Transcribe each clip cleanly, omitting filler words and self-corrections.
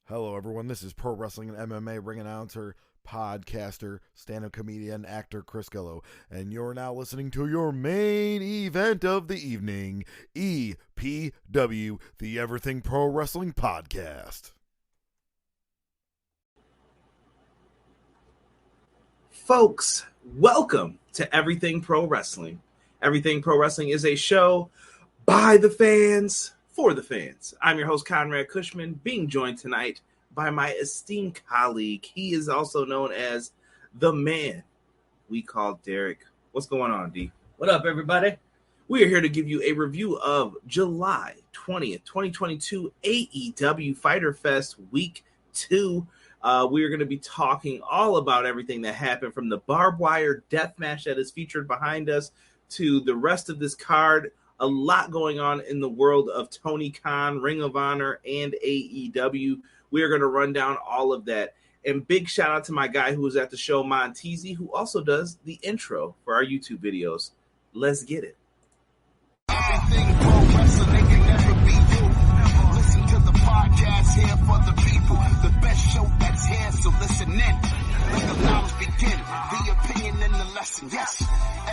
Hello, everyone. This is Pro Wrestling and MMA ring announcer, podcaster, stand-up comedian, actor Chris Gillo, and you're now listening to your main event of the evening, EPW, the Everything Pro Wrestling Podcast. Folks, welcome to Everything Pro Wrestling. Everything Pro Wrestling is a show by the fans, for the fans. I'm your host, Conrad Cushman, being joined tonight by my esteemed colleague. He is also known as the man we call Derek. What's going on, D? What up, everybody? We are here to give you a review of July 20th, 2022 AEW Fyter Fest Week 2. We are going to be talking all about everything that happened, from the Barbed Wire Deathmatch that is featured behind us to the rest of this card. A lot going on in the world of Tony Khan, Ring of Honor, and AEW. We are going to run down all of that. And big shout out to my guy who was at the show, Montezi, who also does the intro for our YouTube videos. Let's get it. Everything pro wrestling, they can never be you. Listen to the podcast here for the people. The best show that's here, so listen in. Let the knowledge begin. The opinion and the lesson. Yes,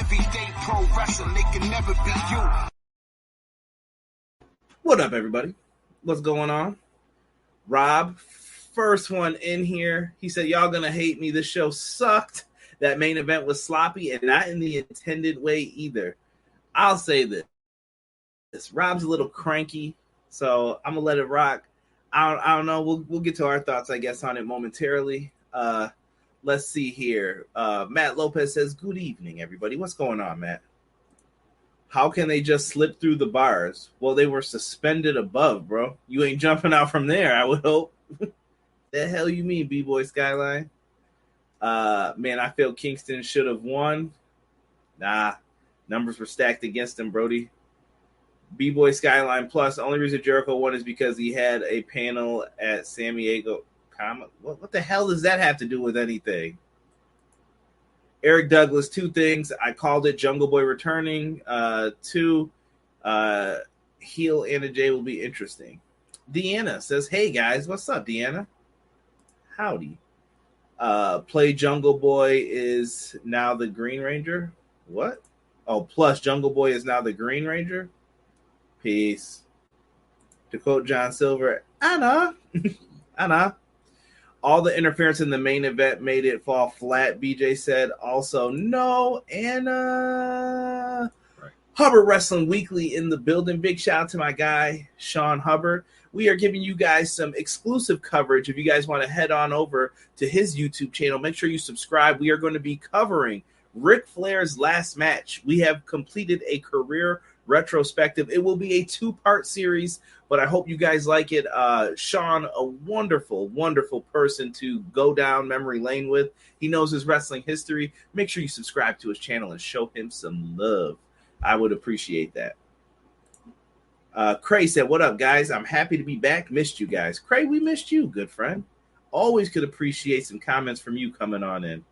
everyday pro wrestling, they can never be you. What up, everybody? What's going on? Rob, first one in here. He said, y'all gonna hate me. This show sucked. That main event was sloppy and not in the intended way either. I'll say this. Rob's a little cranky, so I'm gonna let it rock. I don't know. We'll get to our thoughts, I guess, on it momentarily. Let's see here. Matt Lopez says, good evening, everybody. What's going on, Matt? How can they just slip through the bars? Well, they were suspended above, bro. You ain't jumping out from there, I would hope. The hell you mean, B-Boy Skyline? Man, I feel Kingston should have won. Nah, numbers were stacked against him, Brody. B-Boy Skyline Plus, the only reason Jericho won is because he had a panel at San Diego. What the hell does that have to do with anything? Eric Douglas, two things. I called it Jungle Boy returning. Two, heel Anna J will be interesting. Deanna says, hey, guys. What's up, Deanna? Howdy. Play Jungle Boy is now the Green Ranger. What? Oh, plus Jungle Boy is now the Green Ranger. Peace. To quote John Silver, Anna. Anna. All the interference in the main event made it fall flat, BJ said. Also, no, Anna. Right. Hubbard Wrestling Weekly in the building. Big shout out to my guy, Sean Hubbard. We are giving you guys some exclusive coverage. If you guys want to head on over to his YouTube channel, make sure you subscribe. We are going to be covering Ric Flair's last match. We have completed a career retrospective. It will be a two-part series, but I hope you guys like it. Sean, a wonderful, wonderful person to go down memory lane with. He knows his wrestling history. Make sure you subscribe to his channel and show him some love. I would appreciate that. Cray said, what up, guys? I'm happy to be back. Missed you guys. Cray, we missed you, good friend. Always could appreciate some comments from you coming on in.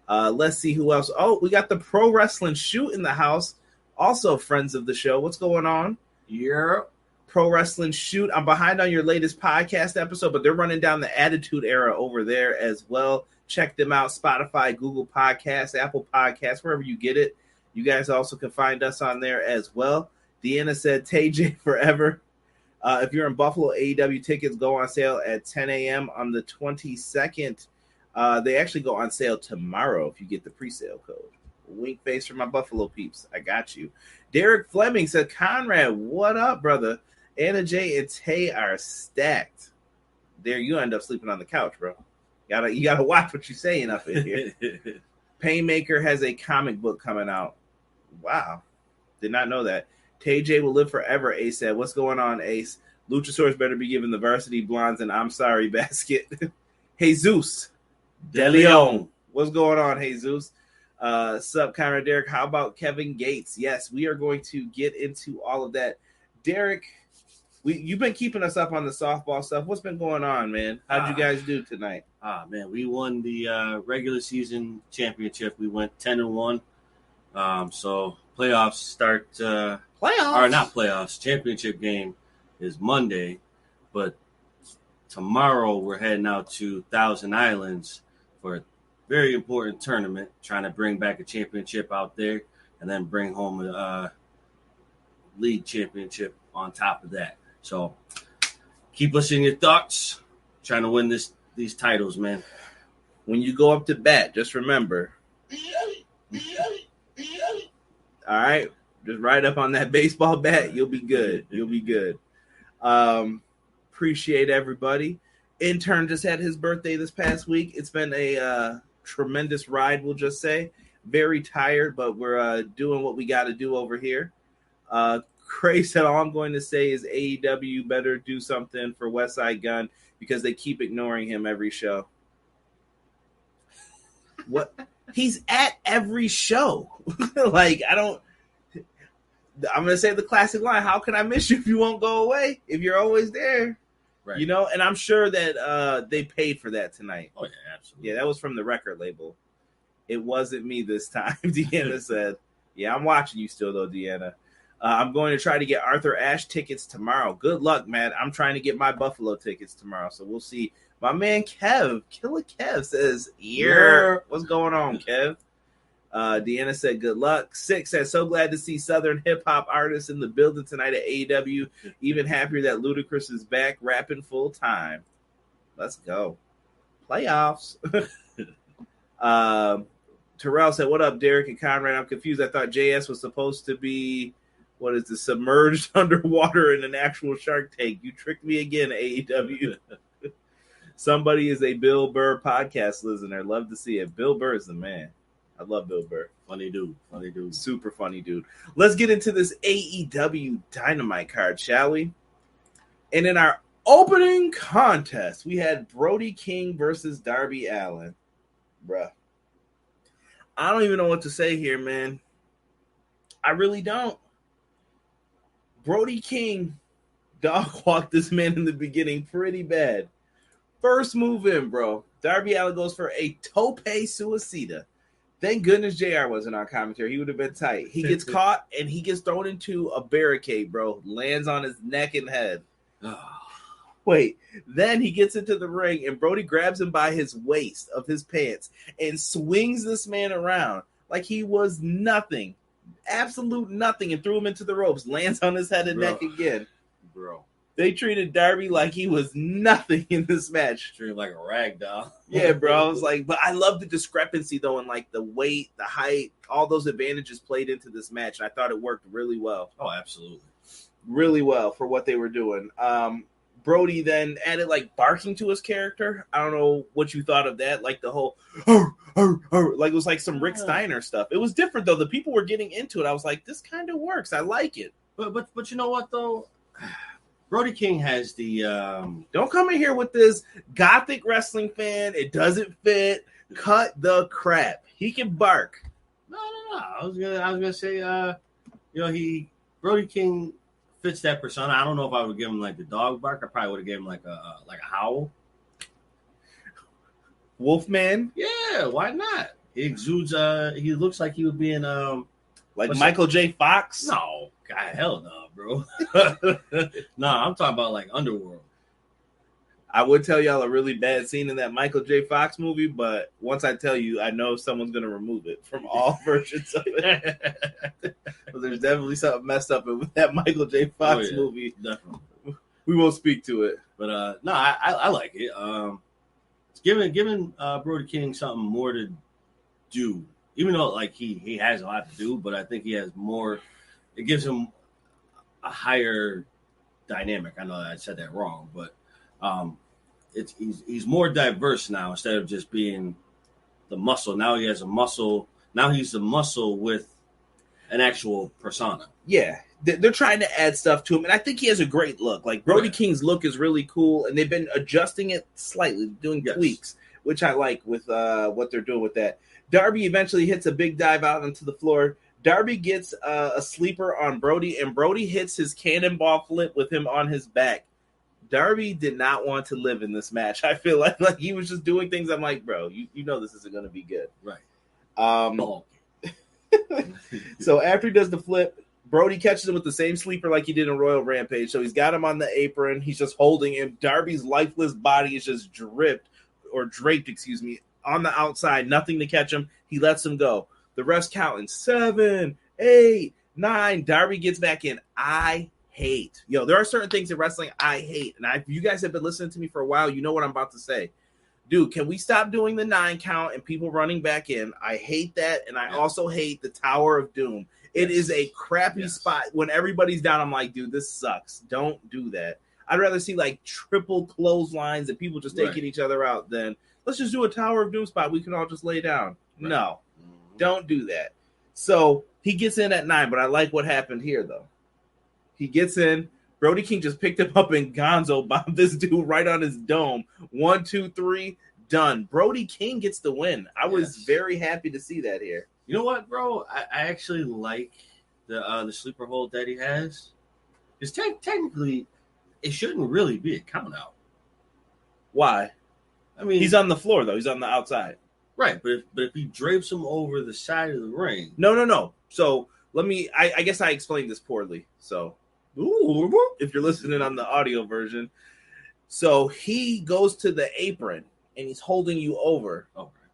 Let's see who else. Oh, we got the Pro Wrestling Shoot in the house. Also, friends of the show. What's going on? Yeah. Pro Wrestling Shoot. I'm behind on your latest podcast episode, but they're running down the Attitude Era over there as well. Check them out. Spotify, Google Podcasts, Apple Podcasts, wherever you get it. You guys also can find us on there as well. Deanna said, TJ forever. If you're in Buffalo, AEW tickets go on sale at 10 a.m. on the 22nd. They actually go on sale tomorrow if you get the pre-sale code. Wink face for my Buffalo peeps. I got you. Derek Fleming said, Conrad, what up, brother? Anna J and Tay are stacked. There, you end up sleeping on the couch, bro. You gotta watch what you're saying up in here. Painmaker has a comic book coming out. Wow. Did not know that. TJ will live forever, Ace said. What's going on, Ace? Luchasaurus better be given the varsity blondes and I'm sorry basket. Jesus De Leon. What's going on, Jesus? Sup, Conrad Derek. How about Kevin Gates? Yes, we are going to get into all of that. Derek, you've been keeping us up on the softball stuff. What's been going on, man? How'd you guys do tonight? Man, we won the regular season championship. We went 10-1. So playoffs start. Playoffs? Or not playoffs. Championship game is Monday, but tomorrow we're heading out to Thousand Islands for a very important tournament, trying to bring back a championship out there and then bring home a league championship on top of that. So keep us in your thoughts, trying to win these titles, man. When you go up to bat, just remember. All right, just ride up on that baseball bat. You'll be good. You'll be good. Appreciate everybody. Intern just had his birthday this past week. It's been a tremendous ride, we'll just say. Very tired, but we're doing what we got to do over here. Cray said, all I'm going to say is AEW better do something for Westside Gunn because they keep ignoring him every show. What? He's at every show. Like, I'm going to say the classic line, how can I miss you if you won't go away? If you're always there. Right. You know, and I'm sure that they paid for that tonight. Oh, yeah, absolutely. Yeah, that was from the record label. It wasn't me this time, Deanna said. Yeah, I'm watching you still, though, Deanna. I'm going to try to get Arthur Ashe tickets tomorrow. Good luck, man. I'm trying to get my Buffalo tickets tomorrow, so we'll see. My man Kev, Killer Kev, says, yeah. What's going on, Kev? Deanna said, good luck. Six said, so glad to see Southern hip-hop artists in the building tonight at AEW. Even happier that Ludacris is back rapping full-time. Let's go. Playoffs. Terrell said, what up, Derek and Conrad? I'm confused. I thought JS was supposed to be, submerged underwater in an actual Shark Tank. You tricked me again, AEW. Somebody is a Bill Burr podcast listener. Love to see it. Bill Burr is the man. I love Bill Burr. Funny dude. Funny dude. Super funny dude. Let's get into this AEW Dynamite card, shall we? And in our opening contest, we had Brody King versus Darby Allin. Bruh. I don't even know what to say here, man. I really don't. Brody King dog-walked this man in the beginning pretty bad. First move in, bro. Darby Allin goes for a tope suicida. Thank goodness JR wasn't on commentary. He would have been tight. He gets caught, and he gets thrown into a barricade, bro. Lands on his neck and head. Wait. Then he gets into the ring, and Brody grabs him by his waist of his pants and swings this man around like he was nothing. Absolute nothing, and threw him into the ropes. Lands on his head and neck again. Bro. They treated Darby like he was nothing in this match. Treated like a rag doll. Yeah, bro. I was like, but I love the discrepancy, though, in like the weight, the height, all those advantages played into this match. And I thought it worked really well. Oh, absolutely. Really well for what they were doing. Brody then added like barking to his character. I don't know what you thought of that. Like the whole, like it was like some Rick Steiner stuff. It was different, though. The people were getting into it. I was like, this kind of works. I like it. But you know what, though? Brody King has the don't come in here with this gothic wrestling fan. It doesn't fit. Cut the crap. He can bark. No. I was gonna say, Brody King fits that persona. I don't know if I would give him like the dog bark. I probably would have given him like a howl. Wolfman. Yeah, why not? He exudes. He looks like he would be in like Michael J. Fox. No, God, hell no, bro. No, I'm talking about like Underworld. I would tell y'all a really bad scene in that Michael J. Fox movie, but once I tell you, I know someone's going to remove it from all versions of it. But there's definitely something messed up with that Michael J. Fox movie. Definitely. We won't speak to it. But no, I like it. It's giving Brody King something more to do, even though like he has a lot to do, but I think he has more. It gives him a higher dynamic. I know I said that wrong, but he's more diverse now instead of just being the muscle. Now he has a muscle. Now he's the muscle with an actual persona. Yeah, they're trying to add stuff to him, and I think he has a great look. Like Brody King's look is really cool, and they've been adjusting it slightly, doing tweaks, which I like with what they're doing with that. Darby eventually hits a big dive out onto the floor. Darby gets a sleeper on Brody, and Brody hits his cannonball flip with him on his back. Darby did not want to live in this match. I feel like he was just doing things. I'm like, bro, you know this isn't going to be good. Right. So after he does the flip, Brody catches him with the same sleeper like he did in Royal Rampage. So he's got him on the apron. He's just holding him. Darby's lifeless body is just draped, on the outside. Nothing to catch him. He lets him go. The ref's counting 7, 8, 9. Darby gets back in. There are certain things in wrestling I hate. And if you guys have been listening to me for a while, you know what I'm about to say. Dude, can we stop doing the 9 count and people running back in? I hate that. And I also hate the Tower of Doom. It is a crappy spot. When everybody's down, I'm like, dude, this sucks. Don't do that. I'd rather see like triple clotheslines and people just taking each other out than let's just do a Tower of Doom spot. We can all just lay down. Right. No, don't do that. So he gets in at 9, but I like what happened here, though. He gets in. Brody King just picked him up and Gonzo bombed this dude right on his dome. 1, 2, 3, done. Brody King gets the win. I was very happy to see that here. You know what, bro? I actually like the sleeper hold that he has. Because technically, it shouldn't really be a count out. Why? I mean, he's on the floor, though. He's on the outside. Right, but if he drapes him over the side of the ring. No. So let me, I guess I explained this poorly. So if you're listening on the audio version. So he goes to the apron and he's holding you over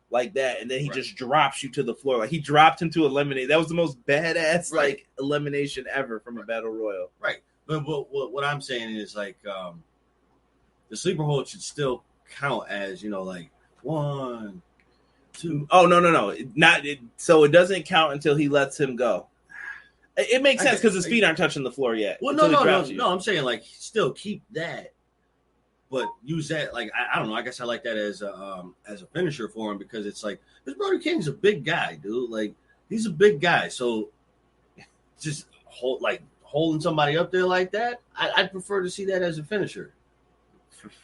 like that. And then he just drops you to the floor. Like he dropped him to eliminate. That was the most badass like elimination ever from a battle royal. Right. But what I'm saying is like the sleeper hold should still count as, like 1, 2. Oh, no. So it doesn't count until he lets him go. It makes sense because his feet aren't touching the floor yet. Well, no. I'm saying like still keep that, but use that like I don't know. I guess I like that as a finisher for him because it's like this Brody King's a big guy, dude. Like he's a big guy, so just holding somebody up there like that. I'd prefer to see that as a finisher.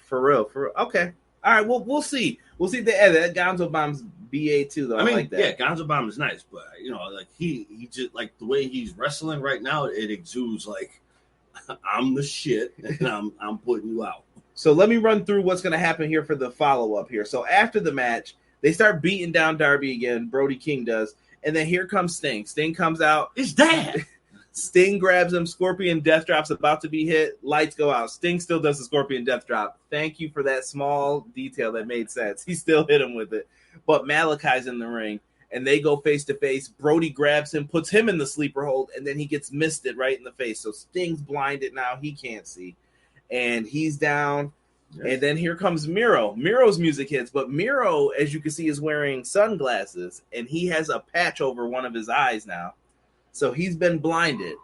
For real. Okay. All right. Well, we'll see. We'll see if they add that. Gonzo Bomb's BA too, though. I mean, like that. Yeah, Gonzo Bomb is nice, but like he just like the way he's wrestling right now, it exudes like I'm the shit, and I'm putting you out. So let me run through what's going to happen here for the follow up here. So after the match, they start beating down Darby again. Brody King does, and then here comes Sting. Sting comes out. It's that. Sting grabs him. Scorpion Death Drop's about to be hit. Lights go out. Sting still does the Scorpion Death Drop. Thank you for that small detail that made sense. He still hit him with it. But Malachi's in the ring, and they go face to face. Brody grabs him, puts him in the sleeper hold, and then he gets misted right in the face. So Sting's blinded now. He can't see. And he's down. Yes. And then here comes Miro. Miro's music hits, but Miro, as you can see, is wearing sunglasses, and he has a patch over one of his eyes now. So he's been blinded.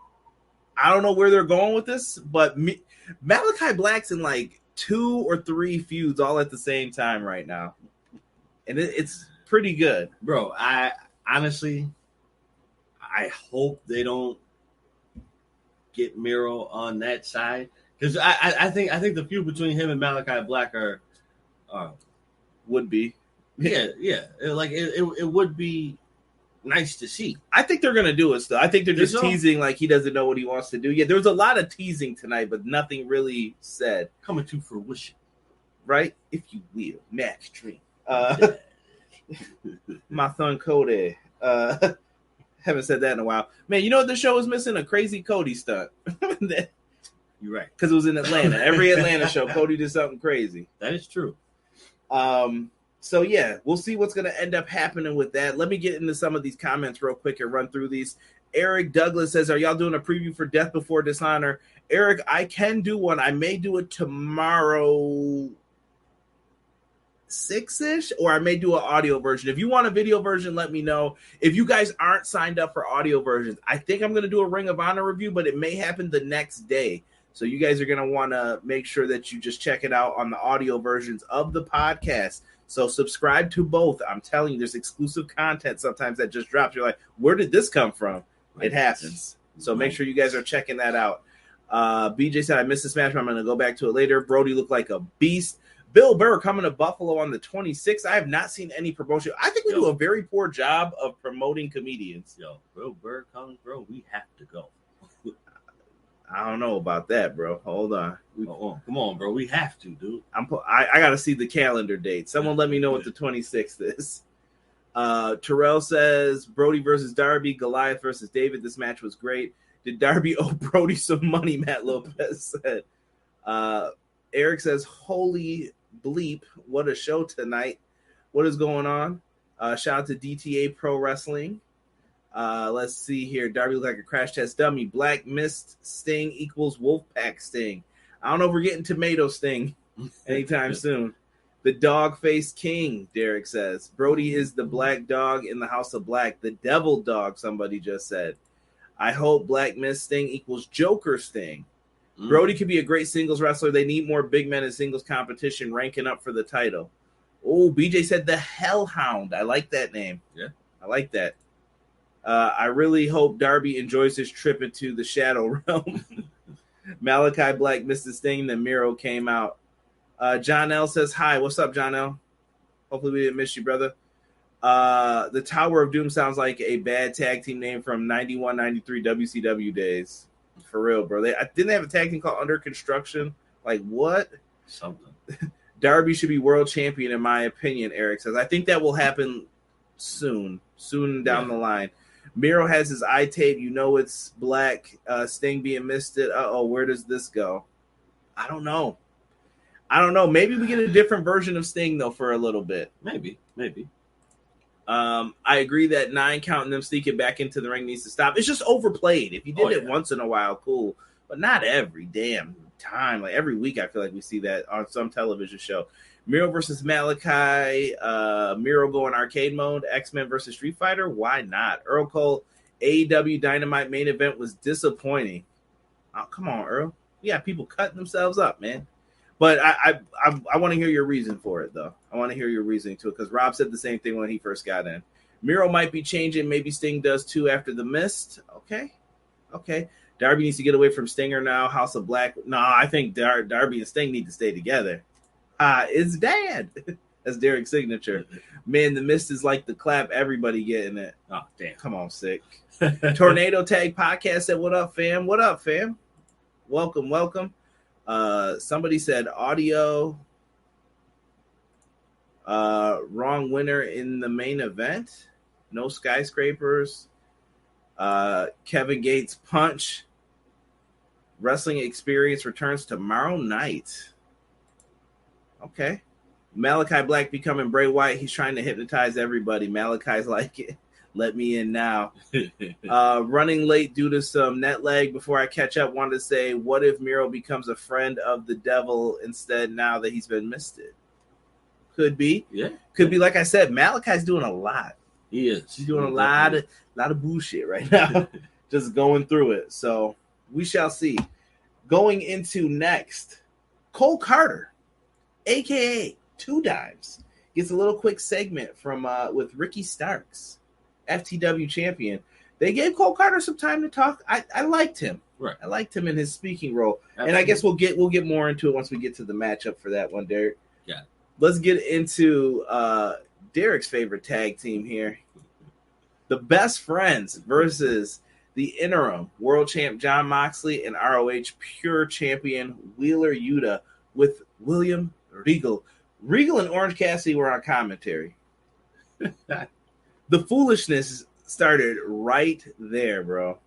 I don't know where they're going with this, but Malachi Black's in like 2 or 3 feuds all at the same time right now. And it's pretty good. Bro, I honestly hope they don't get Miro on that side. Because I think the feud between him and Malachi Black are would be. Yeah. Like it would be nice to see. I think they're gonna do it still. I think they're just teasing like he doesn't know what he wants to do. Yeah, there was a lot of teasing tonight, but nothing really said. Coming to fruition. Right? If you will. Max Dream. My son Cody. Haven't said that in a while. Man, you know what the show is missing? A crazy Cody stunt. You're right. Because it was in Atlanta. Every Atlanta show, Cody did something crazy. That is true. So, yeah, we'll see what's going to end up happening with that. Let me get into some of these comments real quick and run through these. Eric Douglas says, are y'all doing a preview for Death Before Dishonor? Eric, I can do one. I may do it tomorrow 6-ish, or I may do an audio version. If you want a video version, let me know. If you guys aren't signed up for audio versions, I think I'm going to do a Ring of Honor review, but it may happen the next day. So you guys are going to want to make sure that you just check it out on the audio versions of the podcast. So subscribe to both. I'm telling you, there's exclusive content sometimes that just drops. You're like, where did this come from? It happens. So make sure you guys are checking that out. BJ said, I missed the smash, but I'm going to go back to it later. Brody looked like a beast. Bill Burr coming to Buffalo on the 26th. I have not seen any promotion. I think we do a very poor job of promoting comedians. Bill Burr comes, bro. We have to go. I don't know about that, bro. Hold on. Come on, bro. We have to, dude. I got to see the calendar date. Someone let me know what the 26th is. Terrell says, Brody versus Darby, Goliath versus David. This match was great. Did Darby owe Brody some money? Matt Lopez said. Eric says, holy bleep, what a show tonight. What is going on? Shout out to DTA Pro Wrestling. Let's see here. Darby looks like a crash test dummy. Black Mist Sting equals Wolfpack Sting. I don't know if we're getting Tomato Sting anytime soon. The Dog Face King, Derek says. Brody is the black dog in the House of Black. The devil dog, somebody just said. I hope Black Mist Sting equals Joker Sting. Brody could be a great singles wrestler. They need more big men in singles competition ranking up for the title. Oh, BJ said the Hellhound. I like that name. Yeah. I like that. I really hope Darby enjoys his trip into the Shadow Realm. Malachi Black missed his thing. Then Miro came out. John L says, hi. What's up, John L? Hopefully we didn't miss you, brother. The Tower of Doom sounds like a bad tag team name from 91, 93 WCW days. For real, bro. Didn't they have a tag team called Under Construction? Like, what? Something. Darby should be world champion, in my opinion, Eric says. I think that will happen soon down the line. Miro has his eye tape. You know it's black. Sting being misted. Uh-oh, where does this go? I don't know. Maybe we get a different version of Sting, though, for a little bit. Maybe. I agree that 9 counting them sneaking back into the ring needs to stop. It's just overplayed. If you did it once in a while, cool. But not every damn time. Like every week, I feel like we see that on some television show. Miro versus Malachi. Miro going arcade mode. X-Men versus Street Fighter. Why not? Earl Cole, AEW Dynamite main event was disappointing. Oh, come on, Earl. Yeah, people cutting themselves up, man. But I want to hear your reason for it, though. I want to hear your reasoning to it, because Rob said the same thing when he first got in. Miro might be changing. Maybe Sting does, too, after the mist. Okay. Darby needs to get away from Stinger now. House of Black. No, I think Darby and Sting need to stay together. It's Dad. That's Derek's signature. Man, the mist is like the clap. Everybody getting it. Oh, damn. Come on, sick. Tornado Tag Podcast said, what up, fam? What up, fam? Welcome. Somebody said audio. Wrong winner in the main event. No skyscrapers. Kevin Gates punch. Wrestling Experience returns tomorrow night. Okay. Malachi Black becoming Bray Wyatt. He's trying to hypnotize everybody. Malachi's like, let me in now. Running late due to some net lag. Before I catch up, wanted to say, what if Miro becomes a friend of the devil instead now that he's been misted? Could be. Yeah. Could be. Like I said, Malachi's doing a lot. He is. He's doing a lot of bullshit right now. Just going through it. So we shall see. Going into next, Cole Carter, a.k.a. Two Dimes, gets a little quick segment from with Ricky Starks, FTW champion. They gave Cole Carter some time to talk. I liked him. Right. I liked him in his speaking role. Absolutely. And I guess we'll get more into it once we get to the matchup for that one, Derek. Yeah. Let's get into Derek's favorite tag team here. The Best Friends versus the interim world champ Jon Moxley and ROH pure champion Wheeler Yuta with William Regal. Regal and Orange Cassidy were on commentary. The foolishness started right there, bro.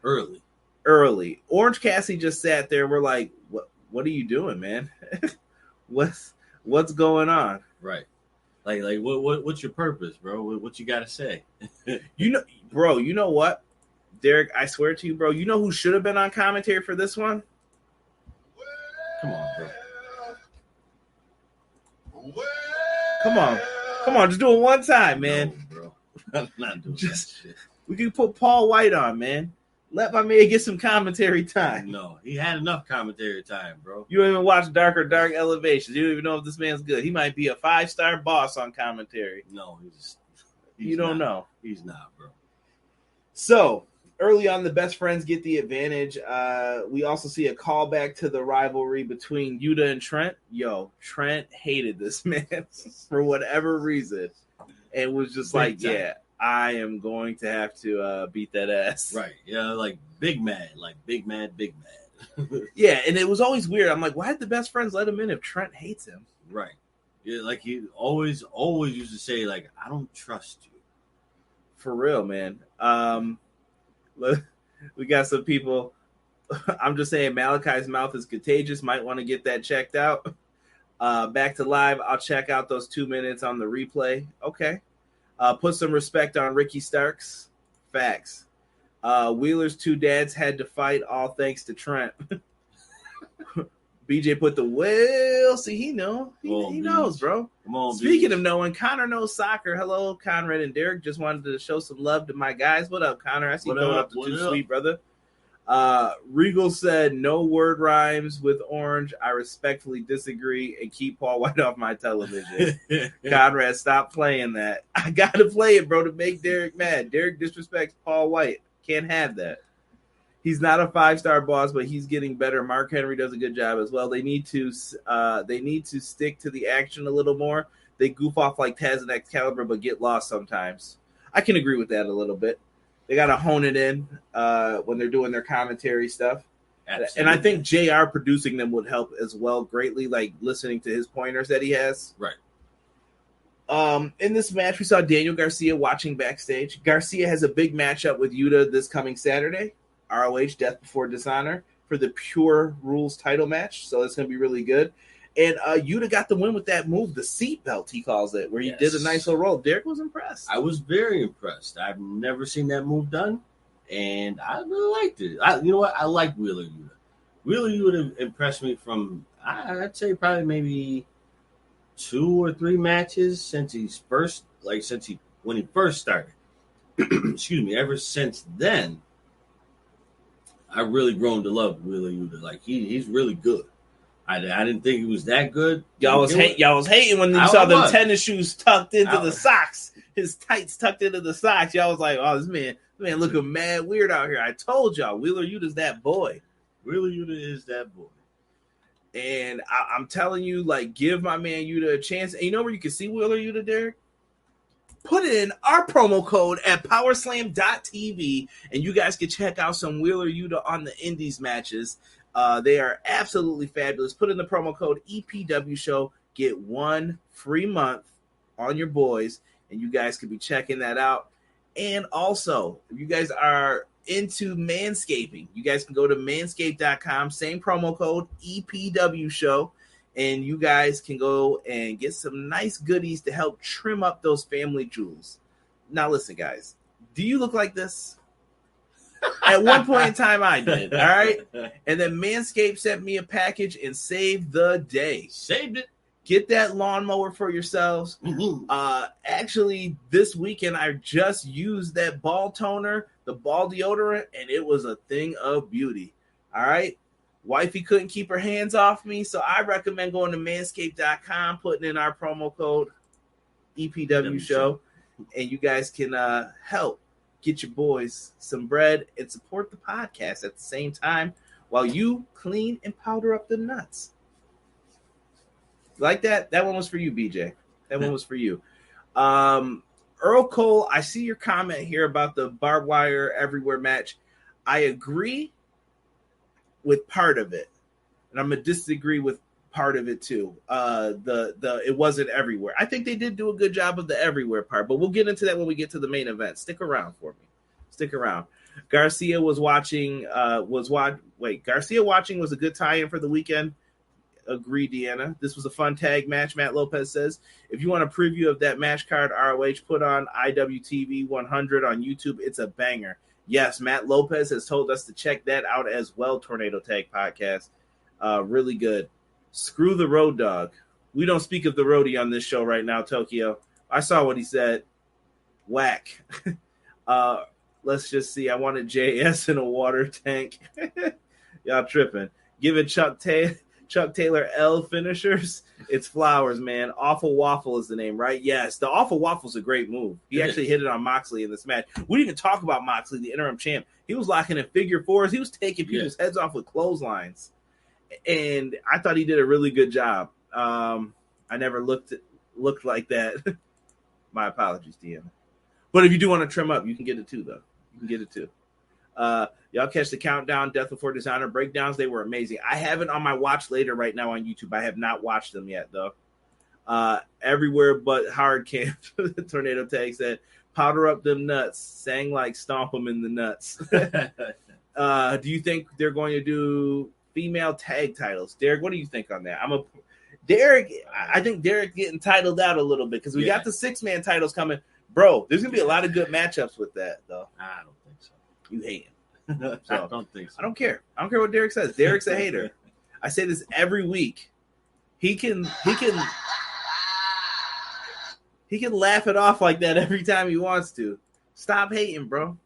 Early. Orange Cassidy just sat there. We're like, what are you doing, man? What's going on? Right. Like what's your purpose, bro? What you got to say? You know what? Derek, I swear to you, bro, you know who should have been on commentary for this one? Come on, bro. Come on, just do it one time, man. No, bro. I'm not doing that shit. We can put Paul White on, man. Let my man get some commentary time. No, he had enough commentary time, bro. You don't even watch Dark Elevations. You don't even know if this man's good. He might be a 5-star boss on commentary. No, you don't know. He's not, bro. So, early on, the Best Friends get the advantage. We also see a callback to the rivalry between Yuta and Trent. Yo, Trent hated this man for whatever reason. And was just like, yeah, I am going to have to beat that ass. Right. Yeah, like big mad. Yeah, and it was always weird. I'm like, why did the Best Friends let him in if Trent hates him? Right. Yeah, like he always used to say, like, I don't trust you. For real, man. We got some people. I'm just saying Malachi's mouth is contagious. Might want to get that checked out. Back to live. I'll check out those 2 minutes on the replay. Okay. Put some respect on Ricky Starks. Facts. Wheeler's two dads had to fight, all thanks to Trent. BJ put the well. See, he know. He knows, bro. Come on, Speaking BJ. of knowing, Connor knows soccer. Hello, Conrad and Derek. Just wanted to show some love to my guys. What up, Connor? I see you going up to Too Sweet, brother. Regal said no word rhymes with orange. I respectfully disagree and keep Paul White off my television. Conrad, stop playing that. I gotta play it, bro, to make Derek mad. Derek disrespects Paul White. Can't have that. He's not a 5-star boss, but he's getting better. Mark Henry does a good job as well. They need to stick to the action a little more. They goof off like Taz and Excalibur, but get lost sometimes. I can agree with that a little bit. They got to hone it in when they're doing their commentary stuff. Absolutely. And I think JR producing them would help as well greatly, like listening to his pointers that he has. Right. In this match, we saw Daniel Garcia watching backstage. Garcia has a big matchup with Yuta this coming Saturday. ROH Death Before Dishonor for the Pure Rules title match. So it's going to be really good. And Yuta got the win with that move, the seat belt, he calls it, where he did a nice little roll. Derek was impressed. I was very impressed. I've never seen that move done, and I really liked it. You know what? I like Wheeler Yuta. Wheeler Yuta impressed me from, I'd say, probably maybe 2 or 3 matches since when he first started. Excuse me. Ever since then, I've really grown to love Wheeler Yuta. Like he's really good. I didn't think he was that good. Y'all was hating when you saw them tennis shoes tucked into the socks. His tights tucked into the socks. Y'all was like, "Oh, this man looking mad weird out here." I told y'all, Wheeler Yuta's that boy. Wheeler Yuta is that boy. And I'm telling you, like, give my man Yuta a chance. And you know where you can see Wheeler Yuta, Derek? Put in our promo code at powerslam.tv, and you guys can check out some Wheeler Yuta on the Indies matches. They are absolutely fabulous. Put in the promo code EPW Show. Get 1 free month on your boys, and you guys could be checking that out. And also, if you guys are into manscaping, you guys can go to manscaped.com. Same promo code EPW Show. And you guys can go and get some nice goodies to help trim up those family jewels. Now, listen, guys. Do you look like this? At one point in time, I did. All right? And then Manscaped sent me a package and saved the day. Saved it. Get that lawnmower for yourselves. Mm-hmm. Actually, this weekend, I just used that ball toner, the ball deodorant, and it was a thing of beauty. All right? Wifey couldn't keep her hands off me, so I recommend going to manscaped.com, putting in our promo code EPW Show, and you guys can help get your boys some bread and support the podcast at the same time while you clean and powder up the nuts. Like that? That one was for you, BJ. That one was for you. Earl Cole, I see your comment here about the Barbed Wire Everywhere match. I agree with part of it, and I'm gonna disagree with part of it too. It wasn't everywhere. I think they did do a good job of the everywhere part, but we'll get into that when we get to the main event. Stick around for me. Stick around. Garcia was watching. Garcia watching was a good tie-in for the weekend. Agree, Deanna. This was a fun tag match. Matt Lopez says, if you want a preview of that match card, ROH, put on IWTV 100 on YouTube. It's a banger. Yes, Matt Lopez has told us to check that out as well, Tornado Tag Podcast. Really good. Screw the Road Dog. We don't speak of the roadie on this show right now, Tokyo. I saw what he said. Whack. Let's just see. I wanted JS in a water tank. Y'all tripping. Giving Chuck Taylor L finishers. It's flowers, man. Awful Waffle is the name, right? Yes, the Awful Waffle's a great move. He actually hit it on Moxley in this match. We didn't even talk about Moxley, the interim champ. He was locking in figure fours. He was taking people's heads off with clotheslines. And I thought he did a really good job. I never looked like that. My apologies, Deanna. But if you do want to trim up, you can get it too, though. You can get it too. Y'all catch the Countdown Death Before Dishonor breakdowns. They were amazing. I have it on my watch later right now on YouTube. I have not watched them yet, though. Everywhere but Hard Camp, Tornado Tag said, powder up them nuts. Sang like stomp them in the nuts. Do you think they're going to do female tag titles? Derek, what do you think on that? Derek. I think Derek getting titled out a little bit because we got the 6-man titles coming. Bro, there's going to be a lot of good matchups with that, though. I don't think so. You hate him. So, I don't think so. I don't care. I don't care what Derek says. Derek's a hater. I say this every week. He can laugh it off like that every time he wants to. Stop hating, bro.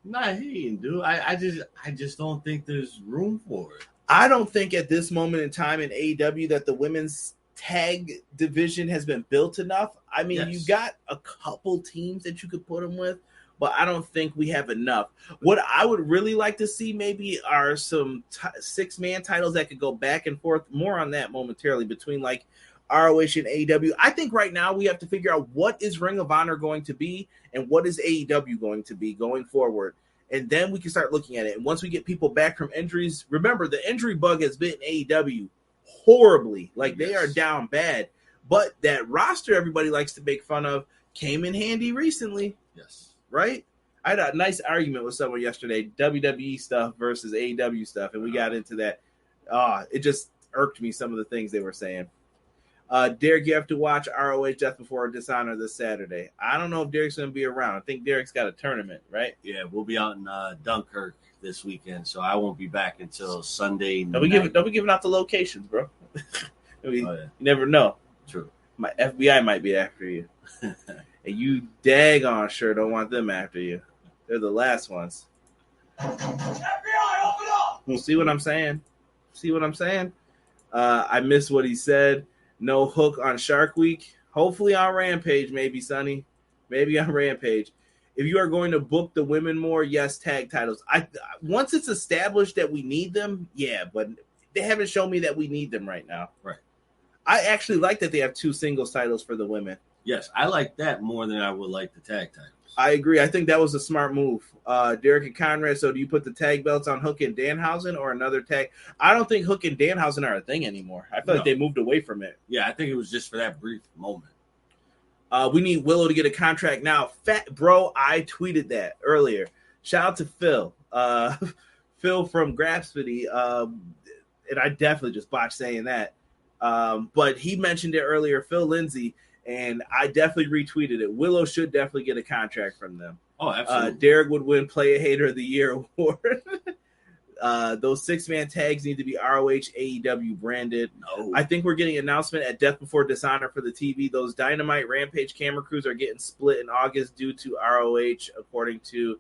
I'm not hating, dude. I just don't think there's room for it. I don't think at this moment in time in AEW that the women's tag division has been built enough. I mean, you got a couple teams that you could put them with, but I don't think we have enough. What I would really like to see maybe are some 6-man titles that could go back and forth. More on that momentarily between like ROH and AEW. I think right now we have to figure out what is Ring of Honor going to be and what is AEW going to be going forward. And then we can start looking at it. And once we get people back from injuries, remember the injury bug has bitten AEW horribly. Like they are down bad. But that roster everybody likes to make fun of came in handy recently. Yes. Right? I had a nice argument with someone yesterday, WWE stuff versus AEW stuff, and we got into that. It just irked me, some of the things they were saying. Derek, you have to watch ROH Death Before Dishonor this Saturday. I don't know if Derek's going to be around. I think Derek's got a tournament, right? Yeah, we'll be out in Dunkirk this weekend, so I won't be back until Sunday night. Don't be giving out the locations, bro. You never know. True. My FBI might be after you. And you daggone sure don't want them after you. They're the last ones. FBI, open up! See what I'm saying? I missed what he said. No Hook on Shark Week. Hopefully on Rampage, maybe, Sonny. Maybe on Rampage. If you are going to book the women more, yes, tag titles. Once it's established that we need them, yeah, but they haven't shown me that we need them right now. Right. I actually like that they have 2 singles titles for the women. Yes, I like that more than I would like the tag titles. I agree. I think that was a smart move. Derek and Conrad, so do you put the tag belts on Hook and Danhausen or another tag? I don't think Hook and Danhausen are a thing anymore. I feel like they moved away from it. Yeah, I think it was just for that brief moment. We need Willow to get a contract now. Bro, I tweeted that earlier. Shout out to Phil. Phil from Grapsody. And I definitely just botched saying that. But he mentioned it earlier, Phil Lindsay. And I definitely retweeted it. Willow should definitely get a contract from them. Oh, absolutely. Derek would win Player Hater of the Year award. Those 6-man tags need to be ROH, AEW branded. No. I think we're getting an announcement at Death Before Dishonor for the TV. Those Dynamite Rampage camera crews are getting split in August due to ROH, according to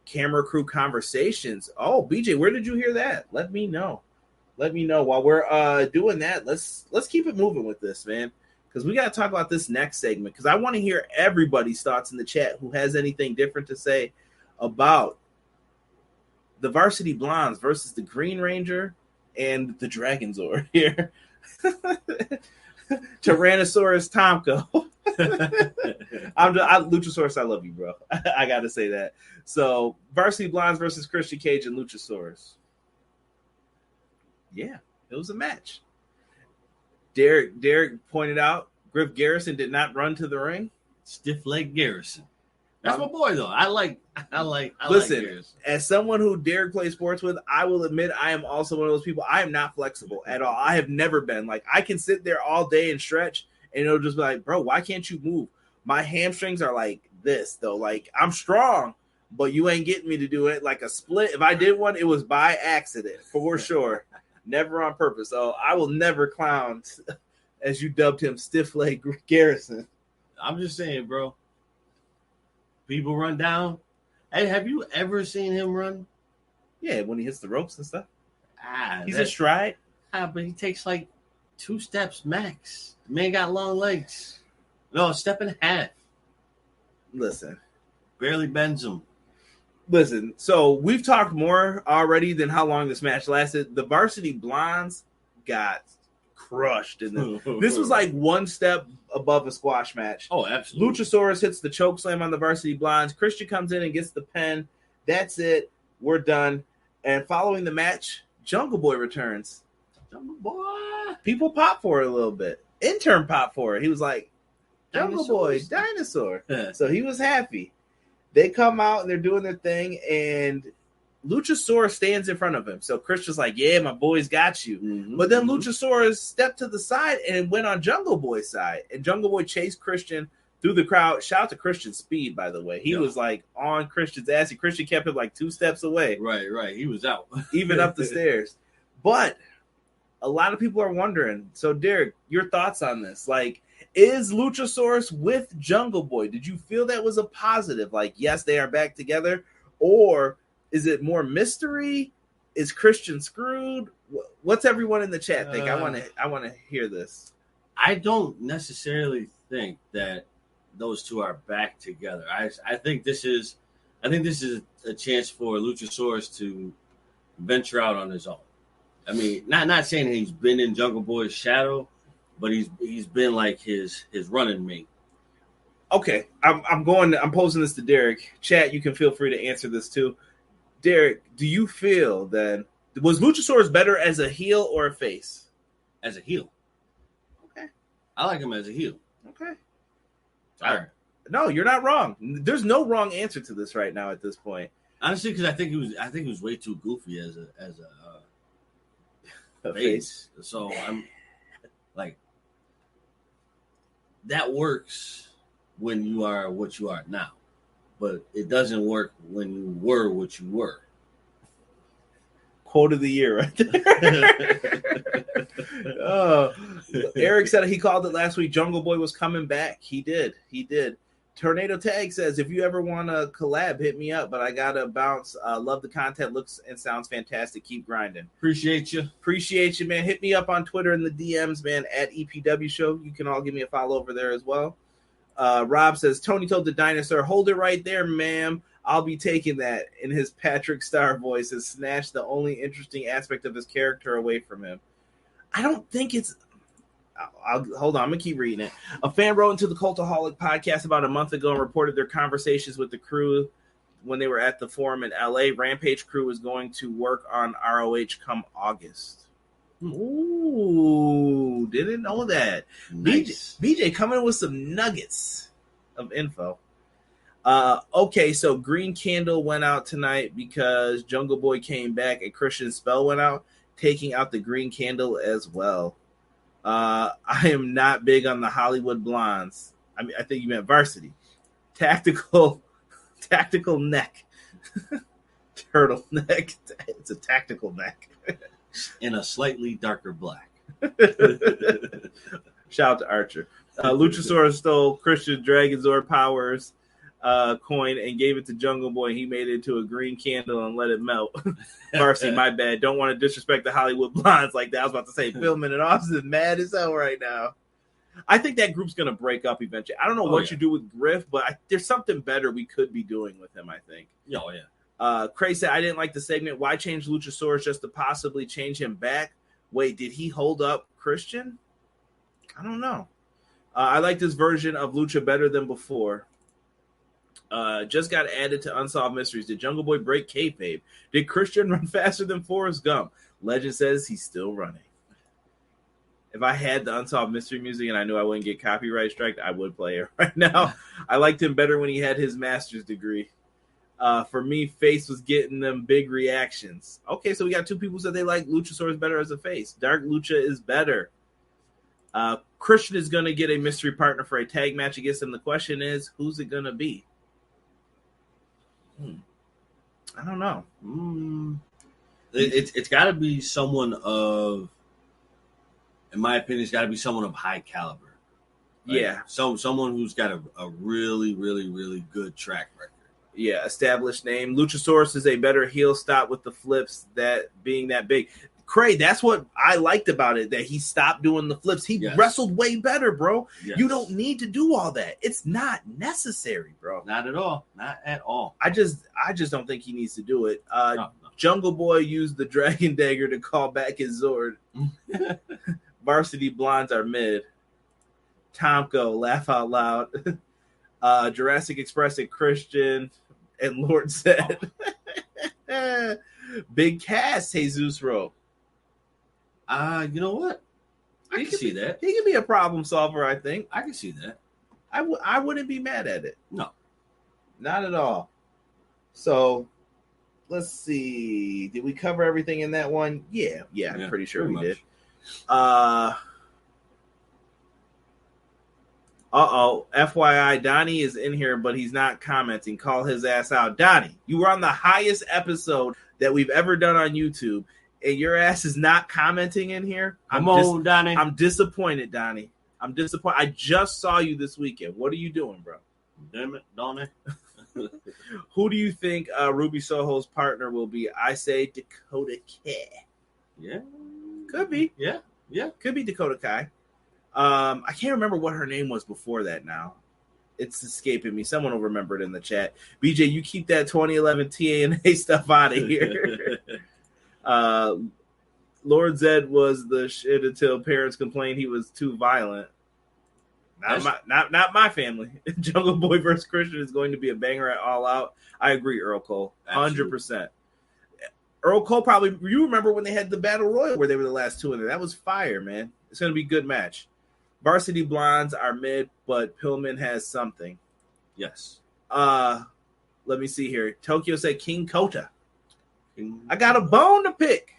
Camera Crew Conversations. Oh, BJ, where did you hear that? Let me know. While we're doing that, let's keep it moving with this, man. Because we got to talk about this next segment. Because I want to hear everybody's thoughts in the chat who has anything different to say about the Varsity Blondes versus the Green Ranger and the Dragonzord here. Tyrannosaurus Tomko. Luchasaurus, I love you, bro. I got to say that. So, Varsity Blondes versus Christian Cage and Luchasaurus. Yeah, it was a match. Derek pointed out Griff Garrison did not run to the ring. Stiff leg Garrison. That's my boy, though. I like Listen, Garrison. As someone who Derek plays sports with, I will admit I am also one of those people. I am not flexible at all. I have never been. Like, I can sit there all day and stretch, and it'll just be like, bro, why can't you move? My hamstrings are like this, though. Like, I'm strong, but you ain't getting me to do it. Like a split, if I did one, it was by accident, for sure. Never on purpose. So I will never clown, as you dubbed him, Stiff Leg Garrison. I'm just saying, bro. People run down. Hey, have you ever seen him run? Yeah, when he hits the ropes and stuff. He's a a stride. But he takes like 2 steps max. The man got long legs. No, a step and a half. Listen. Barely bends him. Listen, so we've talked more already than how long this match lasted. The Varsity Blondes got crushed in this. This was like one step above a squash match. Oh, absolutely. Luchasaurus hits the choke slam on the Varsity Blondes. Christian comes in and gets the pin. That's it. We're done. And following the match, Jungle Boy returns. Jungle Boy. People pop for it a little bit. Intern pop for it. He was like, Jungle Boy, dinosaur. So he was happy. They come out and they're doing their thing, and Luchasaurus stands in front of him. So Christian's like, yeah, my boy's got you. Mhm, But then mhm. Luchasaurus stepped to the side and went on Jungle Boy's side. And Jungle Boy chased Christian through the crowd. Shout out to Christian's speed, by the way. He was like on Christian's ass. And Christian kept him like 2 steps away. Right. He was out. Even up the stairs. But a lot of people are wondering. So, Derek, your thoughts on this? Like, is Luchasaurus with Jungle Boy? Did you feel that was a positive? Like, yes, they are back together. Or is it more mystery? Is Christian screwed? What's everyone in the chat think? I want to hear this. I don't necessarily think that those two are back together. I think this is a chance for Luchasaurus to venture out on his own. I mean, not saying he's been in Jungle Boy's shadow, but he's been like his running mate. Okay, I'm posing this to Derek. Chat, you can feel free to answer this too. Derek, do you feel that was Luchasaurus better as a heel or a face? As a heel. Okay. I like him as a heel. Okay. Sorry. No, you're not wrong. There's no wrong answer to this right now at this point. Honestly, because I think he was way too goofy as a face. So I'm like, that works when you are what you are now, but it doesn't work when you were what you were. Quote of the year right there. Eric said he called it last week. Jungle Boy was coming back. He did. Tornado Tag says, if you ever want to collab, hit me up, but I got to bounce. Love the content. Looks and sounds fantastic. Keep grinding. Appreciate you, man. Hit me up on Twitter in the DMs, man, at EPW Show. You can all give me a follow over there as well. Rob says, Tony told the dinosaur, hold it right there, ma'am. I'll be taking that, in his Patrick Star voice, has snatched the only interesting aspect of his character away from him. I don't think it's... hold on, I'm going to keep reading it. A fan wrote into the Cultaholic podcast about a month ago and reported their conversations with the crew when they were at the forum in LA. Rampage crew is going to work on ROH come August. Ooh, didn't know that. Nice. BJ coming with some nuggets of info. Okay, so Green Candle went out tonight because Jungle Boy came back and Christian Spell went out, taking out the Green Candle as well. I am not big on the Hollywood Blondes. I mean, I think you meant Varsity. Tactical neck. Turtleneck. It's a tactical neck. In a slightly darker black. Shout out to Archer. Luchasaurus stole Christian Dragonzord powers coin and gave it to Jungle Boy. He made it into a green candle and let it melt. Varsity, my bad. Don't want to disrespect the Hollywood Blondes like that. I was about to say, Philman and Austin is mad as hell right now. I think that group's going to break up eventually. I don't know what you do with Griff, but there's something better we could be doing with him, I think. Oh, yeah. Cray said, I didn't like the segment. Why change Luchasaurus just to possibly change him back? Wait, did he hold up Christian? I don't know. I like this version of Lucha better than before. Just got added to Unsolved Mysteries. Did Jungle Boy break kayfabe? Did Christian run faster than Forrest Gump? Legend says he's still running. If I had the Unsolved Mystery music and I knew I wouldn't get copyright striked, I would play it right now. I liked him better when he had his master's degree. For me, face was getting them big reactions. Okay, so we got 2 people who said they like Luchasaurus better as a face. Dark Lucha is better. Christian is going to get a mystery partner for a tag match against him. The question is, who's it going to be? I don't know. It's got to be someone of, in my opinion, it's got to be someone of high caliber. Right? Yeah. Someone who's got a really, really, really good track record. Yeah, established name. Luchasaurus is a better heel stop with the flips, that being that big. Cray, that's what I liked about it, that he stopped doing the flips. He wrestled way better, bro. Yes. You don't need to do all that. It's not necessary, bro. Not at all. Not at all. I just don't think he needs to do it. No. Jungle Boy used the Dragon Dagger to call back his Zord. Varsity Blondes are mid. Tomko, laugh out loud. Jurassic Express and Christian and Lord said. Big Cass, Jesus Rowe. You know what? I can see that. He can be a problem solver, I think. I can see that. I wouldn't be mad at it. No. Not at all. So, let's see. Did we cover everything in that one? Yeah, I'm pretty sure we much. did. FYI, Donnie is in here, but he's not commenting. Call his ass out. Donnie, you were on the highest episode that we've ever done on YouTube, and your ass is not commenting in here. Come on, Donnie. I'm disappointed, Donnie. I'm disappointed. I just saw you this weekend. What are you doing, bro? Damn it, Donnie. Who do you think Ruby Soho's partner will be? I say Dakota Kai. Yeah. Could be. Yeah. Could be Dakota Kai. I can't remember what her name was before that now. It's escaping me. Someone will remember it in the chat. BJ, you keep that 2011 TNA stuff out of here. Lord Zed was the shit until parents complained he was too violent. Not my family. Jungle Boy versus Christian is going to be a banger at All Out. I agree, Earl Cole. 100%. Earl Cole probably, you remember when they had the Battle Royal where they were the last two in there. That was fire, man. It's going to be a good match. Varsity Blondes are mid, but Pillman has something. Yes. Let me see here. Tokyo said King Kota. I got a bone to pick.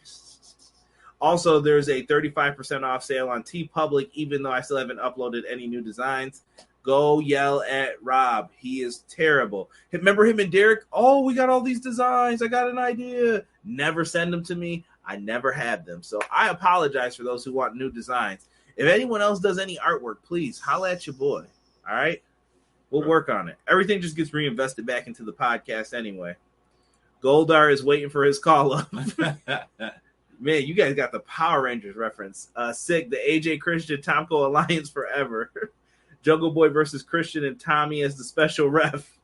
Also, there's a 35% off sale on TeePublic, even though I still haven't uploaded any new designs. Go yell at Rob. He is terrible. Remember him and Derek? Oh, we got all these designs. I got an idea. Never send them to me. I never had them. So I apologize for those who want new designs. If anyone else does any artwork, please holla at your boy. All right? We'll work on it. Everything just gets reinvested back into the podcast anyway. Goldar is waiting for his call up. Man, you guys got the Power Rangers reference. Sick, the AJ Christian Tomko Alliance forever. Jungle Boy versus Christian and Tommy as the special ref.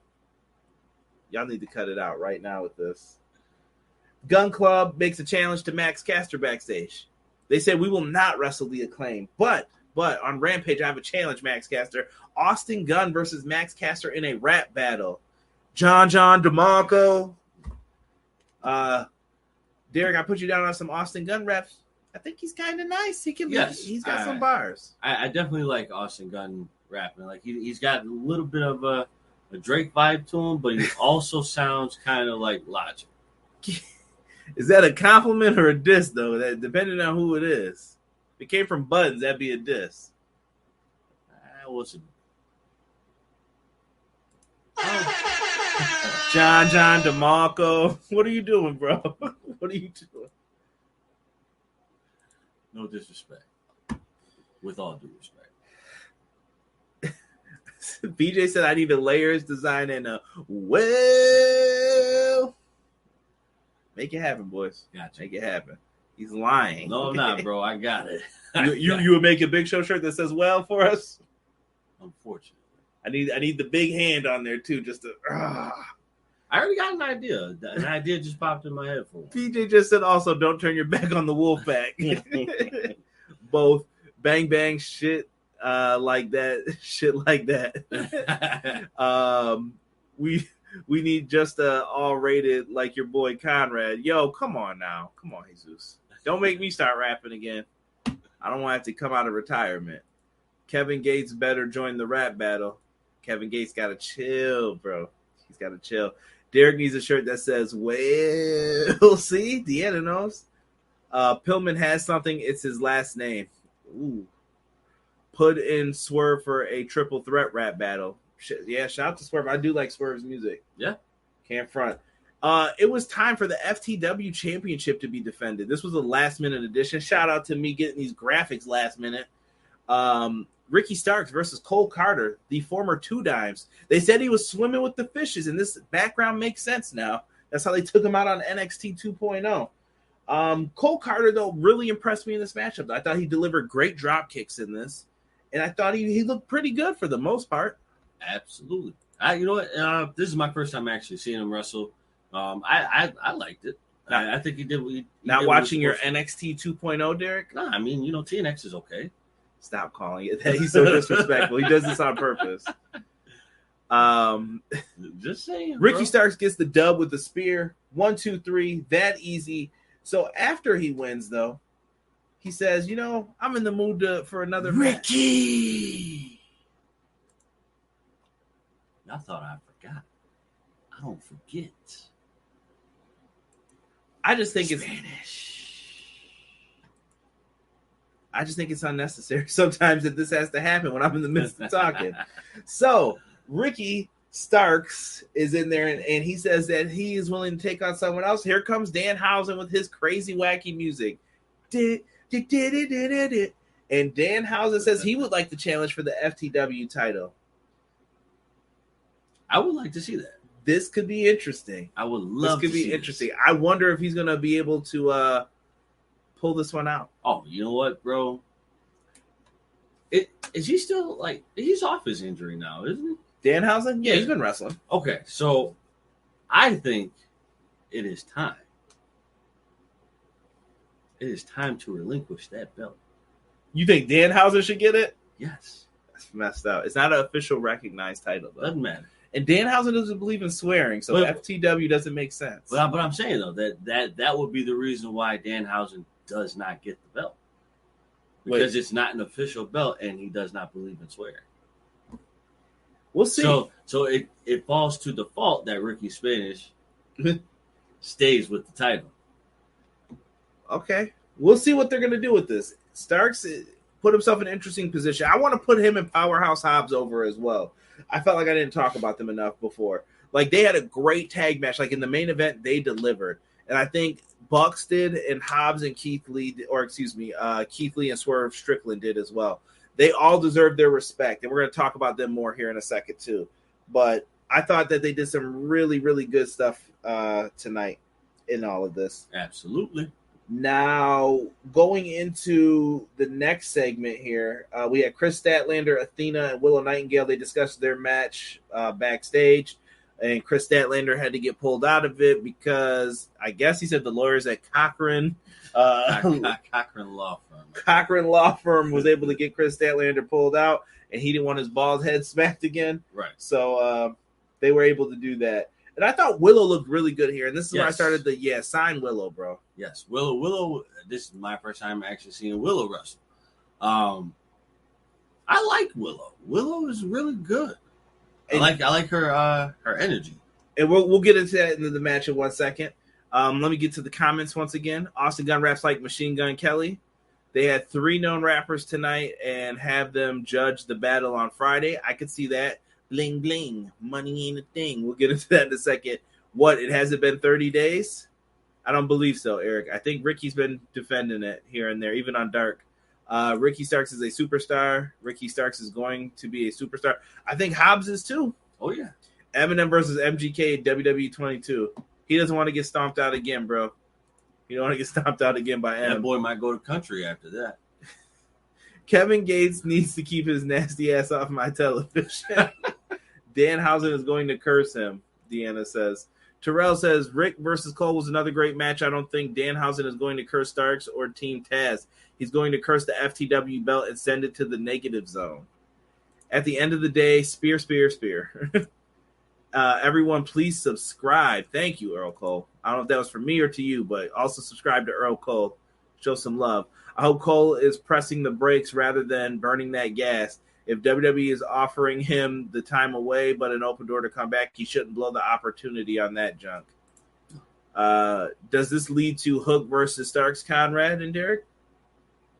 Y'all need to cut it out right now with this. Gun Club makes a challenge to Max Caster backstage. They said we will not wrestle the Acclaim, but on Rampage I have a challenge, Max Caster. Austin Gunn versus Max Caster in a rap battle. John DeMarco. Derek, I put you down on some Austin Gunn reps. I think he's kind of nice. He can be. Yes, He's got some bars. I definitely like Austin Gunn rapping. Like he's got a little bit of a Drake vibe to him, but he also sounds kind of like Logic. Is that a compliment or a diss, though? That depending on who it is. If it came from Buttons, that'd be a diss. That wasn't. John DeMarco. What are you doing, bro? What are you doing? No disrespect. With all due respect. BJ said I need a layers design and a well. Make it happen, boys. Gotcha. Make it happen. He's lying. No, I'm not, bro. I got it. You would make a Big Show shirt that says "well" for us. Unfortunately, I need the big hand on there too, just to. I already got an idea. An idea just popped in my head for one. PJ just said also don't turn your back on the Wolfpack. Both bang bang shit like that, shit like that. We need just a all rated like your boy Conrad. Yo, come on now. Come on, Jesus. Don't make me start rapping again. I don't want to have to come out of retirement. Kevin Gates better join the rap battle. Kevin Gates got to chill, bro. He's got to chill. Derek needs a shirt that says, well, see? Deanna knows. Pillman has something. It's his last name. Ooh. Put in Swerve for a triple threat rap battle. Yeah, shout out to Swerve. I do like Swerve's music. Yeah. Can't front. It was time for the FTW championship to be defended. This was a last-minute addition. Shout out to me getting these graphics last minute. Ricky Starks versus Cole Carter, the former Two Dimes. They said he was swimming with the fishes, and this background makes sense now. That's how they took him out on NXT 2.0. Cole Carter, though, really impressed me in this matchup. I thought he delivered great drop kicks in this, and I thought he looked pretty good for the most part. Absolutely. You know what? This is my first time actually seeing him wrestle. I liked it. I think he did. Not watching your NXT 2.0, Derek? No, I mean, TNX is okay. Stop calling it that. He's so disrespectful. He does this on purpose. Just saying. Ricky Starks gets the dub with the spear. 1, 2, 3. That easy. So after he wins, though, he says, I'm in the mood for another Ricky. I thought I forgot. I don't forget. I just think Spanish. it's unnecessary sometimes that this has to happen when I'm in the midst of talking. So Ricky Starks is in there, and he says that he is willing to take on someone else. Here comes Danhausen with his crazy, wacky music. And Danhausen says he would like to challenge for the FTW title. I would like to see that. This could be interesting. I would love this could be interesting. I wonder if he's going to be able to pull this one out. Oh, you know what, bro? Is he still, like, he's off his injury now, isn't he? Danhausen? Yeah, he's been wrestling. Okay, so I think it is time. It is time to relinquish that belt. You think Danhausen should get it? Yes. That's messed up. It's not an official recognized title, though. Doesn't matter. And Danhausen doesn't believe in swearing, so FTW doesn't make sense. But I'm saying, though, that would be the reason why Danhausen does not get the belt. Because it's not an official belt, and he does not believe in swearing. We'll see. So it falls to default that Ricky Spanish stays with the title. Okay. We'll see what they're going to do with this. Starks put himself in an interesting position. I want to put him and Powerhouse Hobbs over as well. I felt like I didn't talk about them enough before. Like, they had a great tag match. Like, in the main event, they delivered. And I think Bucks did, and Hobbs and Keith Lee and Swerve Strickland did as well. They all deserve their respect, and we're going to talk about them more here in a second too. But I thought that they did some really, really good stuff tonight in all of this. Absolutely. Now, going into the next segment here, we had Chris Statlander, Athena, and Willow Nightingale. They discussed their match backstage, and Chris Statlander had to get pulled out of it because I guess he said the lawyers at Cochran Cochran Law Firm was able to get Chris Statlander pulled out, and he didn't want his bald head smacked again. Right. So they were able to do that. And I thought Willow looked really good here. And this is when I started sign Willow, bro. Yes. Willow, this is my first time actually seeing Willow wrestle. I like Willow. Willow is really good. I like her energy. And we'll get into that in the match in 1 second. Let me get to the comments once again. Austin Gunn raps like Machine Gun Kelly. They had 3 known rappers tonight and have them judge the battle on Friday. I could see that. Bling, bling. Money ain't a thing. We'll get into that in a second. What, it hasn't been 30 days? I don't believe so, Eric. I think Ricky's been defending it here and there, even on Dark. Ricky Starks is a superstar. Ricky Starks is going to be a superstar. I think Hobbs is too. Oh, yeah. Eminem versus MGK, WWE 22. He doesn't want to get stomped out again, bro. You don't want to get stomped out again by M. That boy might go to country after that. Kevin Gates needs to keep his nasty ass off my television. Danhausen is going to curse him, Deanna says. Terrell says, Rick versus Cole was another great match. I don't think Danhausen is going to curse Starks or Team Taz. He's going to curse the FTW belt and send it to the negative zone. At the end of the day, spear, spear, spear. Everyone, please subscribe. Thank you, Earl Cole. I don't know if that was for me or to you, but also subscribe to Earl Cole. Show some love. I hope Cole is pressing the brakes rather than burning that gas. If WWE is offering him the time away but an open door to come back, he shouldn't blow the opportunity on that junk. Does this lead to Hook versus Starks, Conrad and Derek?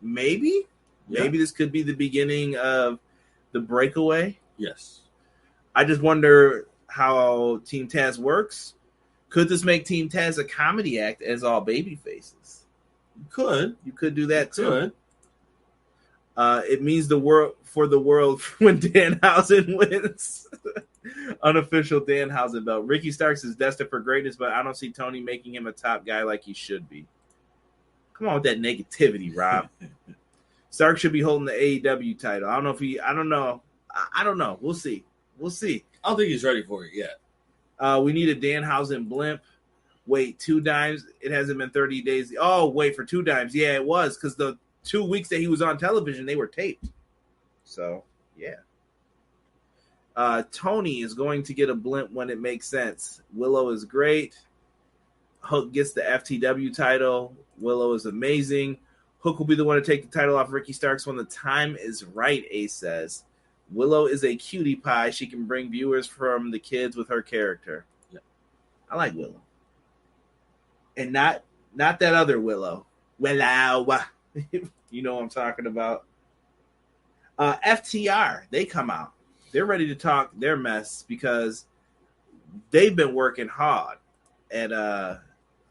Maybe. Yeah. Maybe this could be the beginning of the breakaway. Yes. I just wonder how Team Taz works. Could this make Team Taz a comedy act as all baby faces? You could do that too. It means the world when Danhausen wins. Unofficial Danhausen belt. Ricky Starks is destined for greatness, but I don't see Tony making him a top guy like he should be. Come on with that negativity, Rob. Starks should be holding the AEW title. I don't know. I don't know. We'll see. I don't think he's ready for it yet. We need a Danhausen blimp. Wait, 2 dimes? It hasn't been 30 days. Oh, wait, for 2 dimes. Yeah, it was, because the 2 weeks that he was on television, they were taped. So, yeah. Tony is going to get a blimp when it makes sense. Willow is great. Hook gets the FTW title. Willow is amazing. Hook will be the one to take the title off Ricky Starks when the time is right, Ace says. Willow is a cutie pie. She can bring viewers from the kids with her character. Yeah. I like Willow. And not Not that other Willow. Willow. You know what I'm talking about. FTR, they come out. They're ready to talk their mess because they've been working hard at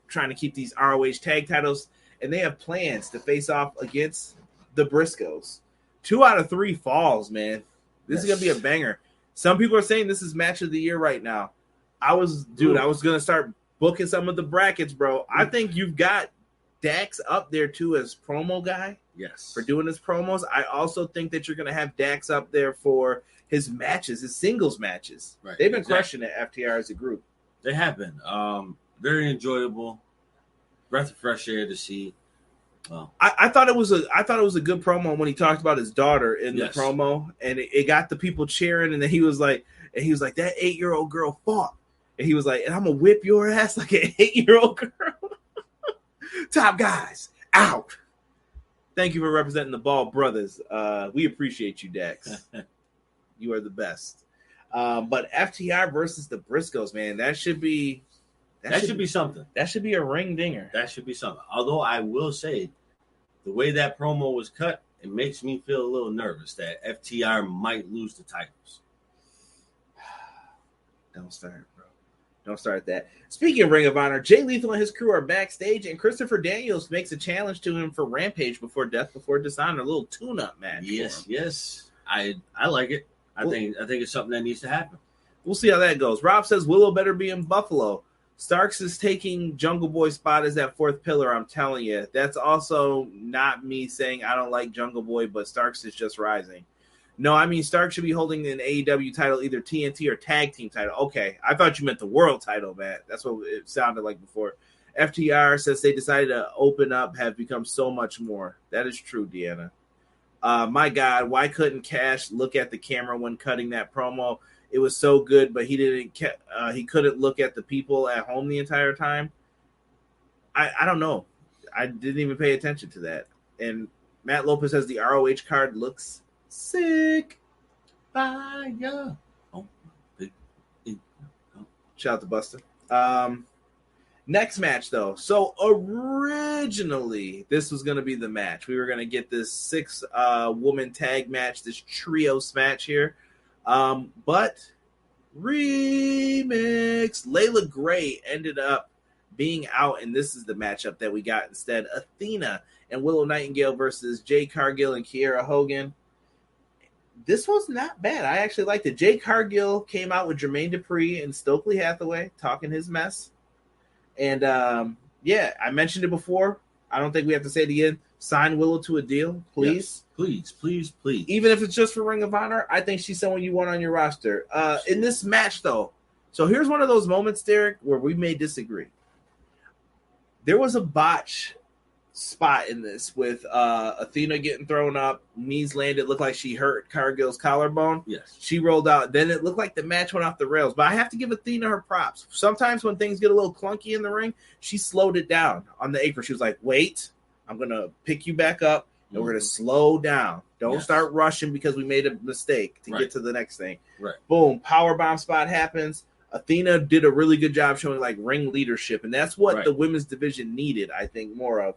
trying to keep these ROH tag titles, and they have plans to face off against the Briscoes. 2 out of 3 falls, man. This is going to be a banger. Some people are saying this is match of the year right now. I was going to start booking some of the brackets, bro. I think you've got Dax up there, too, as promo guy. Yes. For doing his promos. I also think that you're going to have Dax up there for his matches, his singles matches. Right. They've been crushing it, FTR as a group. They have been. Very enjoyable. Breath of fresh air to see. I thought it was a good promo when he talked about his daughter in the promo, and it got the people cheering. And then he was like, that 8-year-old girl fought, and he was like, and I'm gonna whip your ass like an 8-year-old girl. Top guys out. Thank you for representing the Ball brothers. We appreciate you, Dax. You are the best. But FTR versus the Briscoes, man, that should be something. That should be a ring dinger. That should be something. Although I will say, the way that promo was cut, it makes me feel a little nervous that FTR might lose the titles. Don't start, bro. Don't start that. Speaking of Ring of Honor, Jay Lethal and his crew are backstage, and Christopher Daniels makes a challenge to him for Rampage Before Death Before Dishonor, a little tune-up match. Yes. I like it. I think it's something that needs to happen. We'll see how that goes. Rob says Willow better be in Buffalo. Starks is taking Jungle Boy's spot as that 4th pillar, I'm telling you. That's also not me saying I don't like Jungle Boy, but Starks is just rising. No, I mean, Starks should be holding an AEW title, either TNT or tag team title. Okay, I thought you meant the world title, man. That's what it sounded like before. FTR says they decided to open up, have become so much more. That is true, Deanna. My God, why couldn't Cash look at the camera when cutting that promo? It was so good, but he didn't. He couldn't look at the people at home the entire time. I don't know. I didn't even pay attention to that. And Matt Lopez says the ROH card looks sick. Fire. Shout out to Buster. Next match, though. So originally, this was going to be the match. We were going to get this 6-woman tag match, this trios match here. But remix, Layla Gray ended up being out, and this is the matchup that we got instead. Athena and Willow Nightingale versus Jade Cargill and Kiera Hogan. This was not bad. I actually liked it. Jade Cargill came out with Jermaine Dupri and Stokely Hathaway talking his mess. And, I mentioned it before. I don't think we have to say it again. Sign Willow to a deal, please. Yes, please. Even if it's just for Ring of Honor, I think she's someone you want on your roster. In this match, though, so here's one of those moments, Derek, where we may disagree. There was a botch spot in this with Athena getting thrown up, knees landed, looked like she hurt Cargill's collarbone. Yes. She rolled out. Then it looked like the match went off the rails. But I have to give Athena her props. Sometimes when things get a little clunky in the ring, she slowed it down on the apron. She was like, wait, I'm going to pick you back up, and we're going to slow down. Don't start rushing because we made a mistake to get to the next thing. Right. Boom, powerbomb spot happens. Athena did a really good job showing like ring leadership, and that's what the women's division needed, I think, more of.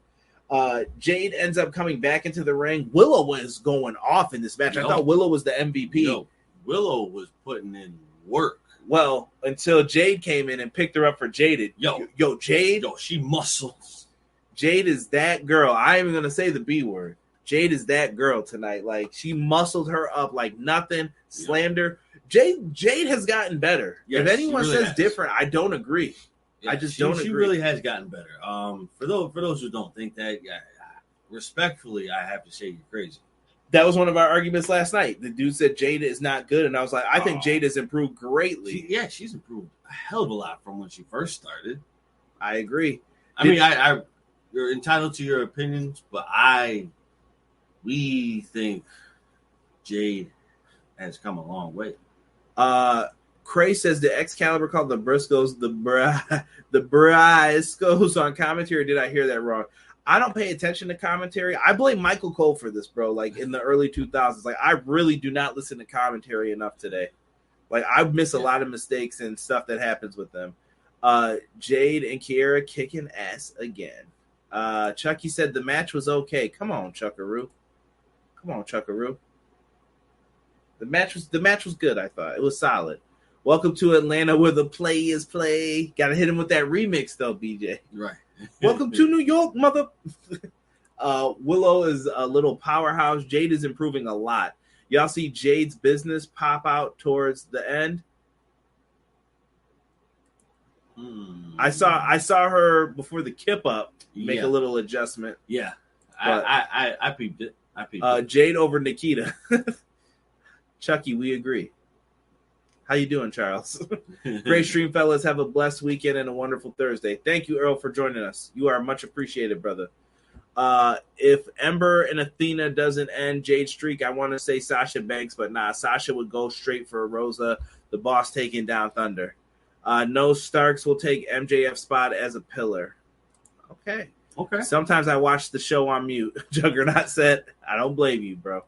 Jade ends up coming back into the ring. Willow was going off in this match. I thought Willow was the MVP. Willow was putting in work. Well, until Jade came in and picked her up for Jaded. Yo, Jade. Yo, she muscles. Jade is that girl. I ain't even going to say the B word. Jade is that girl tonight. Like, she muscled her up like nothing, slammed her. Jade has gotten better. Yes, if anyone says different, I don't agree. Yeah, I just don't agree. She really has gotten better. For those who don't think that, respectfully, I have to say you're crazy. That was one of our arguments last night. The dude said Jada is not good, and I was like, I think Jada has improved greatly. She's improved a hell of a lot from when she first started. I agree. You're entitled to your opinions, but we think Jade has come a long way. Cray says the Excalibur called the Briscoes the Briscoes on commentary. Did I hear that wrong? I don't pay attention to commentary. I blame Michael Cole for this, bro. Like in the early 2000s, like I really do not listen to commentary enough today. Like I miss a lot of mistakes and stuff that happens with them. Jade and Kiera kicking ass again. Chucky said the match was okay. Come on, Chuckaroo. The match was good, I thought. It was solid. Welcome to Atlanta where the play is play. Gotta hit him with that remix though, BJ. Right. Welcome to New York, mother. Willow is a little powerhouse. Jade is improving a lot. Y'all see Jade's business pop out towards the end. I saw her before the kip up make a little adjustment. Yeah. I peeped it. Jade over Nikita. Chucky, we agree. How you doing, Charles? Great stream, fellas. Have a blessed weekend and a wonderful Thursday. Thank you, Earl, for joining us. You are much appreciated, brother. If Ember and Athena doesn't end Jade's streak, I want to say Sasha Banks, but nah, Sasha would go straight for Rosa, the boss taking down Thunder. No, Starks will take MJF's spot as a pillar. Okay. Sometimes I watch the show on mute. Juggernaut said, I don't blame you, bro.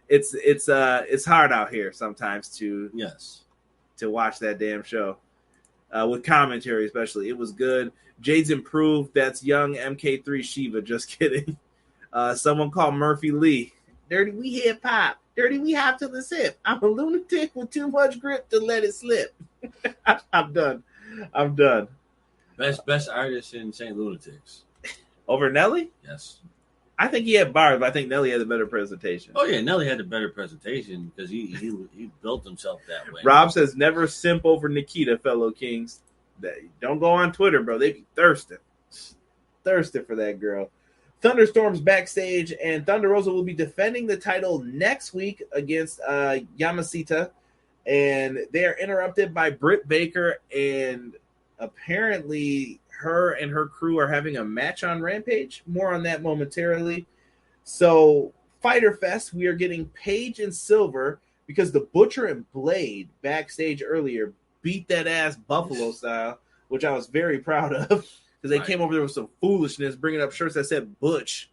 It's hard out here sometimes to watch that damn show with commentary, especially. It was good. Jade's improved. That's young MK3 Shiva. Just kidding. Someone called Murphy Lee. Dirty, we hip hop. Dirty, we hop to the zip. I'm a lunatic with too much grip to let it slip. I'm done. Best artist in St. Lunatics. Over Nelly? Yes. I think he had bars, but I think Nelly had a better presentation. Oh yeah, Nelly had a better presentation because he built himself that way. Rob says never simp over Nikita, fellow kings. Don't go on Twitter, bro. They be thirsting for that girl. Thunderstorm's backstage, and Thunder Rosa will be defending the title next week against Yamashita, and they are interrupted by Britt Baker, and apparently her and her crew are having a match on Rampage. More on that momentarily. So, Fyter Fest, we are getting Paige and Silver because the Butcher and Blade backstage earlier beat that ass Buffalo style, which I was very proud of because they came over there with some foolishness, bringing up shirts that said Butch.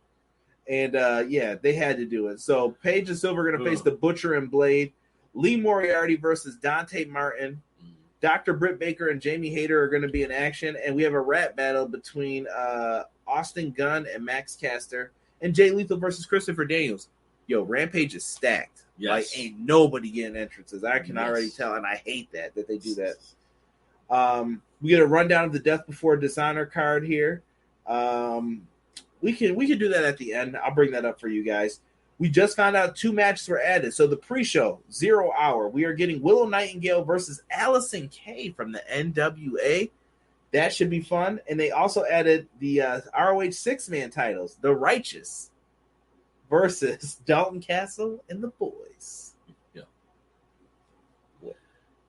And, they had to do it. So, Paige and Silver are going to face the Butcher and Blade. Lee Moriarty versus Dante Martin. Dr. Britt Baker and Jamie Hayter are going to be in action, and we have a rap battle between Austin Gunn and Max Caster, and Jay Lethal versus Christopher Daniels. Yo, Rampage is stacked. Yes. Like, ain't nobody getting entrances. I can already tell, and I hate that they do that. We get a rundown of the Death Before Dishonor card here. We can do that at the end. I'll bring that up for you guys. We just found out 2 matches were added. So the pre-show, 0 hour, we are getting Willow Nightingale versus Allison Kay from the NWA. That should be fun. And they also added the ROH 6-man titles, The Righteous versus Dalton Castle and the Boys.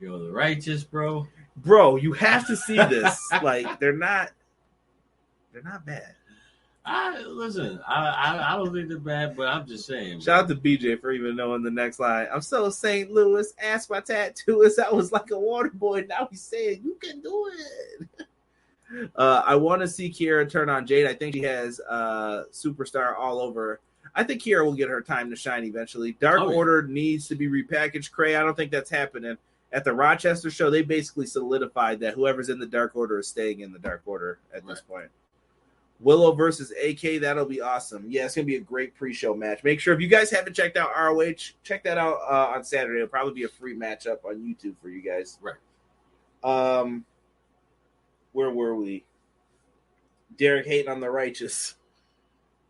Yo, The Righteous, bro. Bro, you have to see this. Like, they're not bad. I don't think they're bad, but I'm just saying. Shout out to BJ for even knowing the next line. I'm so St. Louis, asked my tattooist. I was like a water boy. Now he's saying you can do it. I want to see Kiera turn on Jade. I think she has superstar all over. I think Kiera will get her time to shine eventually. Dark Order needs to be repackaged. Cray, I don't think that's happening. At the Rochester show, they basically solidified that whoever's in the Dark Order is staying in the Dark Order at this point. Willow versus AK, that'll be awesome. Yeah, it's going to be a great pre-show match. Make sure, if you guys haven't checked out ROH, check that out on Saturday. It'll probably be a free matchup on YouTube for you guys. Right. Where were we? Derek hating on the Righteous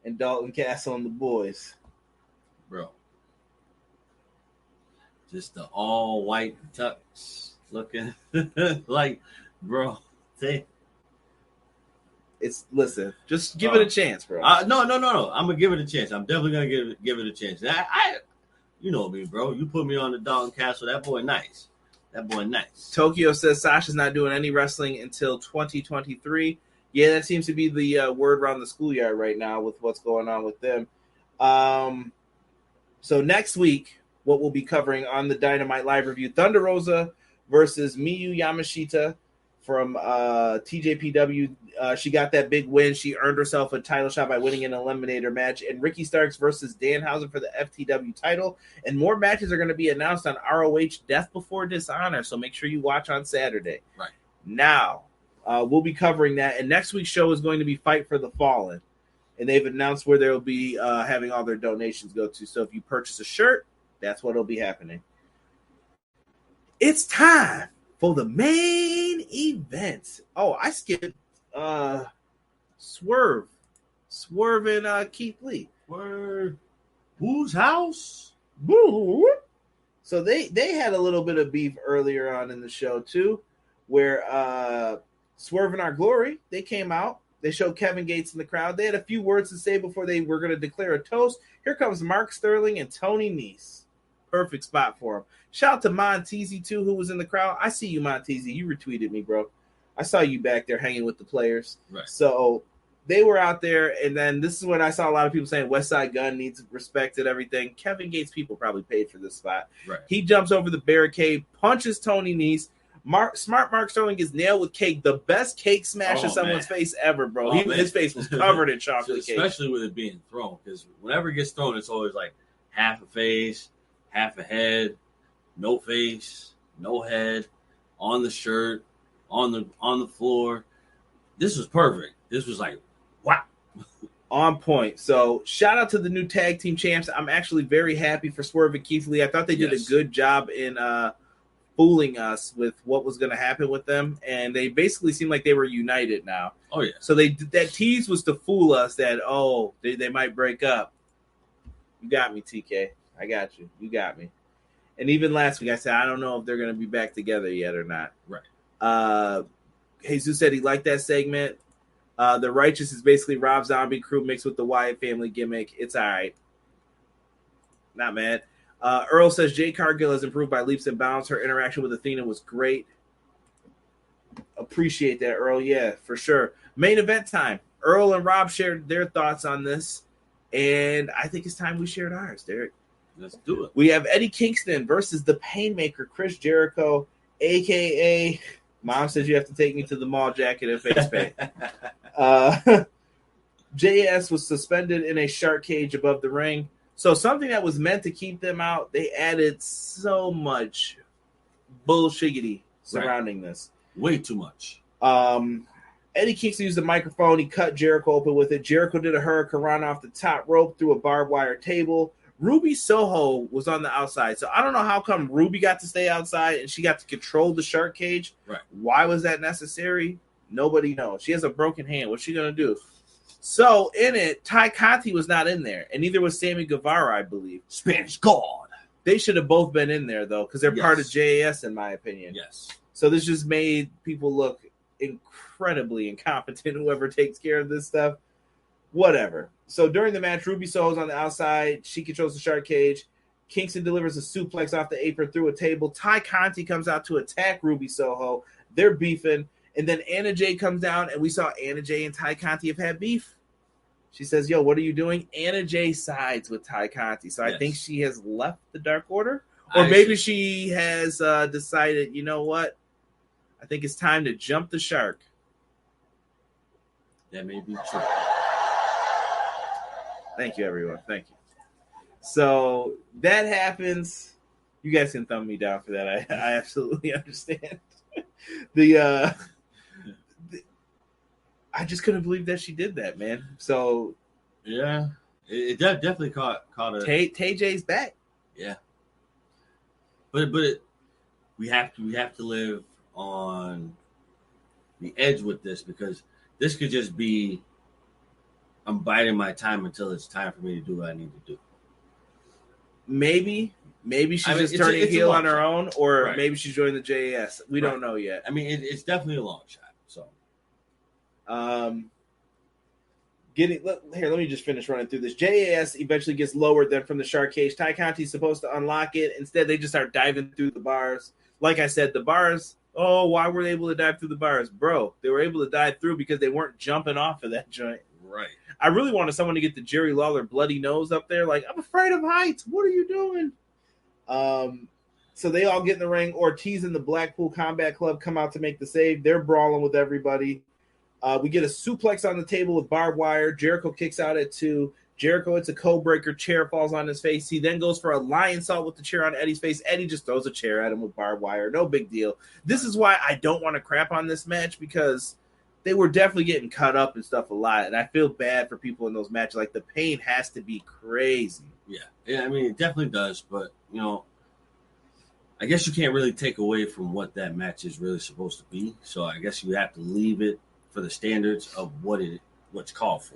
and Dalton Castle and the Boys. Bro. Just the all-white tux looking like, bro, listen, just give it a chance, bro. No. I'm gonna give it a chance. I'm definitely gonna give it a chance. I you know me, bro. You put me on the Dalton Castle. That boy nice. Tokyo says Sasha's not doing any wrestling until 2023. Yeah, that seems to be the word around the schoolyard right now with what's going on with them. So next week, what we'll be covering on the Dynamite live review: Thunder Rosa versus Miyu Yamashita from TJPW. She got that big win. She earned herself a title shot by winning an eliminator match. And Ricky Starks versus Danhausen for the FTW title. And more matches are going to be announced on ROH Death Before Dishonor. So make sure you watch on Saturday. Right. Now, we'll be covering that. And next week's show is going to be Fight for the Fallen. And they've announced where they'll be having all their donations go to. So if you purchase a shirt, that's what'll be happening. It's time for the main event. Oh, I skipped Swerve and Keith Lee. Word. Whose house? Boo. So they had a little bit of beef earlier on in the show too, where Swerve and Our Glory, they came out. They showed Kevin Gates in the crowd. They had a few words to say before they were going to declare a toast. Here comes Mark Sterling and Tony Nese. Perfect spot for him. Shout out to Montezzi, too, who was in the crowd. I see you, Montezzi. You retweeted me, bro. I saw you back there hanging with the players. Right. So they were out there, and then this is when I saw a lot of people saying Westside Gunn needs respect and everything. Kevin Gates people probably paid for this spot. Right. He jumps over the barricade, punches Tony Nese. Mark Sterling gets nailed with cake. The best cake smash in someone's face ever, bro. His face was covered in chocolate cake. Especially with it being thrown, because whenever it gets thrown, it's always like half a face, half a head, no face, no head, on the shirt, on the floor. This was perfect. This was like, wow. On point. So shout out to the new tag team champs. I'm actually very happy for Swerve and Keith Lee. I thought they did a good job in fooling us with what was going to happen with them, and they basically seem like they were united now. Oh yeah. So that tease was to fool us that they might break up. You got me, TK. I got you. You got me. And even last week I said I don't know if they're going to be back together yet or not. Right. Jesus said he liked that segment. The Righteous is basically Rob Zombie crew mixed with the Wyatt family gimmick. It's all right. Not mad. Earl says Jade Cargill has improved by leaps and bounds. Her interaction with Athena was great. Appreciate that, Earl. Yeah, for sure. Main event time. Earl and Rob shared their thoughts on this, and I think it's time we shared ours, Derek. Let's do it. We have Eddie Kingston versus the Painmaker, Chris Jericho, a.k.a. Mom says you have to take me to the mall jacket and face paint. JS was suspended in a shark cage above the ring. So something that was meant to keep them out, they added so much bullshiggity surrounding this. Way too much. Eddie Kingston used the microphone. He cut Jericho open with it. Jericho did a hurricane run off the top rope through a barbed wire table. Ruby Soho was on the outside. So I don't know how come Ruby got to stay outside and she got to control the shark cage. Right. Why was that necessary? Nobody knows. She has a broken hand. What's she going to do? So in it, Ty Conti was not in there, and neither was Sammy Guevara, I believe. Spanish God. They should have both been in there, though, because they're part of JAS, in my opinion. Yes. So this just made people look incredibly incompetent, whoever takes care of this stuff. Whatever. So during the match, Ruby Soho's on the outside. She controls the shark cage. Kingston delivers a suplex off the apron through a table. Ty Conti comes out to attack Ruby Soho. They're beefing. And then Anna Jay comes down, and we saw Anna Jay and Ty Conti have had beef. She says, yo, what are you doing? Anna Jay sides with Ty Conti. So I think she has left the Dark Order. Or maybe she has decided, you know what? I think it's time to jump the shark. That may be true. Thank you, everyone. Thank you. So that happens. You guys can thumb me down for that. I absolutely understand. I just couldn't believe that she did that, man. So yeah, it definitely caught a. Tay J's back. Yeah, but we have to live on the edge with this, because this could just be I'm biding my time until it's time for me to do what I need to do. Maybe she's just turning heel on her own, or maybe she's joining the JAS. We don't know yet. I mean, it's definitely a long shot. So, let me just finish running through this. JAS eventually gets lowered then from the shark cage. Ty Conti's supposed to unlock it. Instead, they just start diving through the bars. Like I said, the bars. Oh, why were they able to dive through the bars, bro? They were able to dive through because they weren't jumping off of that joint. Right. I really wanted someone to get the Jerry Lawler bloody nose up there. Like, I'm afraid of heights. What are you doing? So they all get in the ring. Ortiz and the Blackpool Combat Club come out to make the save. They're brawling with everybody. We get a suplex on the table with barbed wire. Jericho kicks out at 2. Jericho hits a code breaker, chair falls on his face. He then goes for a lion salt with the chair on Eddie's face. Eddie just throws a chair at him with barbed wire. No big deal. This is why I don't want to crap on this match, because they were definitely getting cut up and stuff a lot. And I feel bad for people in those matches. Like, the pain has to be crazy. Yeah, I mean, it definitely does. But, I guess you can't really take away from what that match is really supposed to be. So I guess you have to leave it for the standards of what's called for.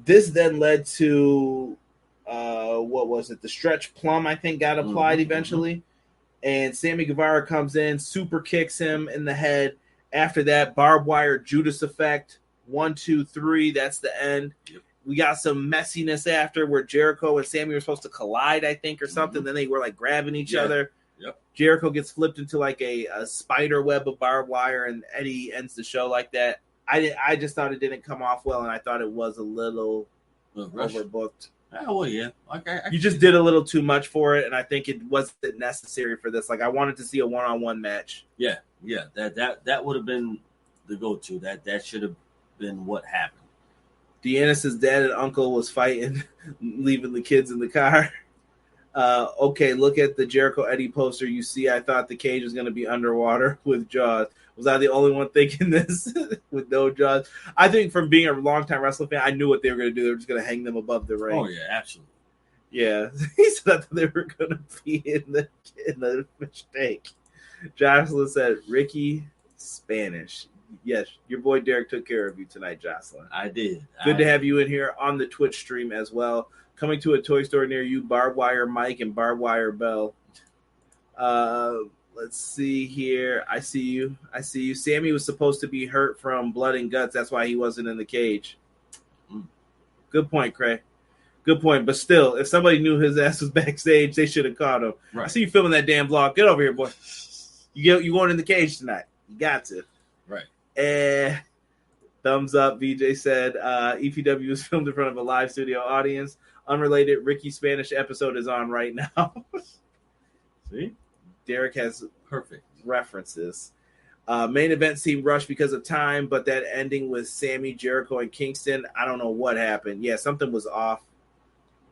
This then led to, what was it? The stretch plum, I think, got applied eventually. And Sammy Guevara comes in, super kicks him in the head. After that, barbed wire Judas effect. 1, 2, 3. That's the end. Yep. We got some messiness after where Jericho and Sammy were supposed to collide, I think, or something. Then they were like grabbing each other. Yep. Jericho gets flipped into like a spider web of barbed wire, and Eddie ends the show like that. I just thought it didn't come off well, and I thought it was a little overbooked. Oh, well, yeah. You just did a little too much for it, and I think it wasn't necessary for this. Like, I wanted to see a one-on-one match. Yeah. That would have been the go-to. That should have been what happened. Deanna's dad and uncle was fighting, leaving the kids in the car. Okay, look at the Jericho Eddie poster. You see, I thought the cage was going to be underwater with jaws. Was I the only one thinking this with no jaws? I think from being a longtime wrestling fan, I knew what they were going to do. They were just going to hang them above the ring. Oh, yeah, absolutely. Yeah, he said that they were going to be in the fish tank. Jocelyn said, Ricky Spanish. Yes, your boy Derek took care of you tonight, Jocelyn. I did. Good to have you in here on the Twitch stream as well. Coming to a toy store near you, Barbed Wire Mike and Barbed Wire Bell. Let's see here. I see you. Sammy was supposed to be hurt from blood and guts. That's why he wasn't in the cage. Good point, Craig. Good point. But still, if somebody knew his ass was backstage, they should have caught him. Right. I see you filming that damn vlog. Get over here, boy. You going in the cage tonight. You got to. Right. Thumbs up. VJ said EPW was filmed in front of a live studio audience. Unrelated, Ricky Spanish episode is on right now. See? Derek has perfect references. Main event seemed rushed because of time, but that ending with Sammy, Jericho, and Kingston, I don't know what happened. Yeah, something was off.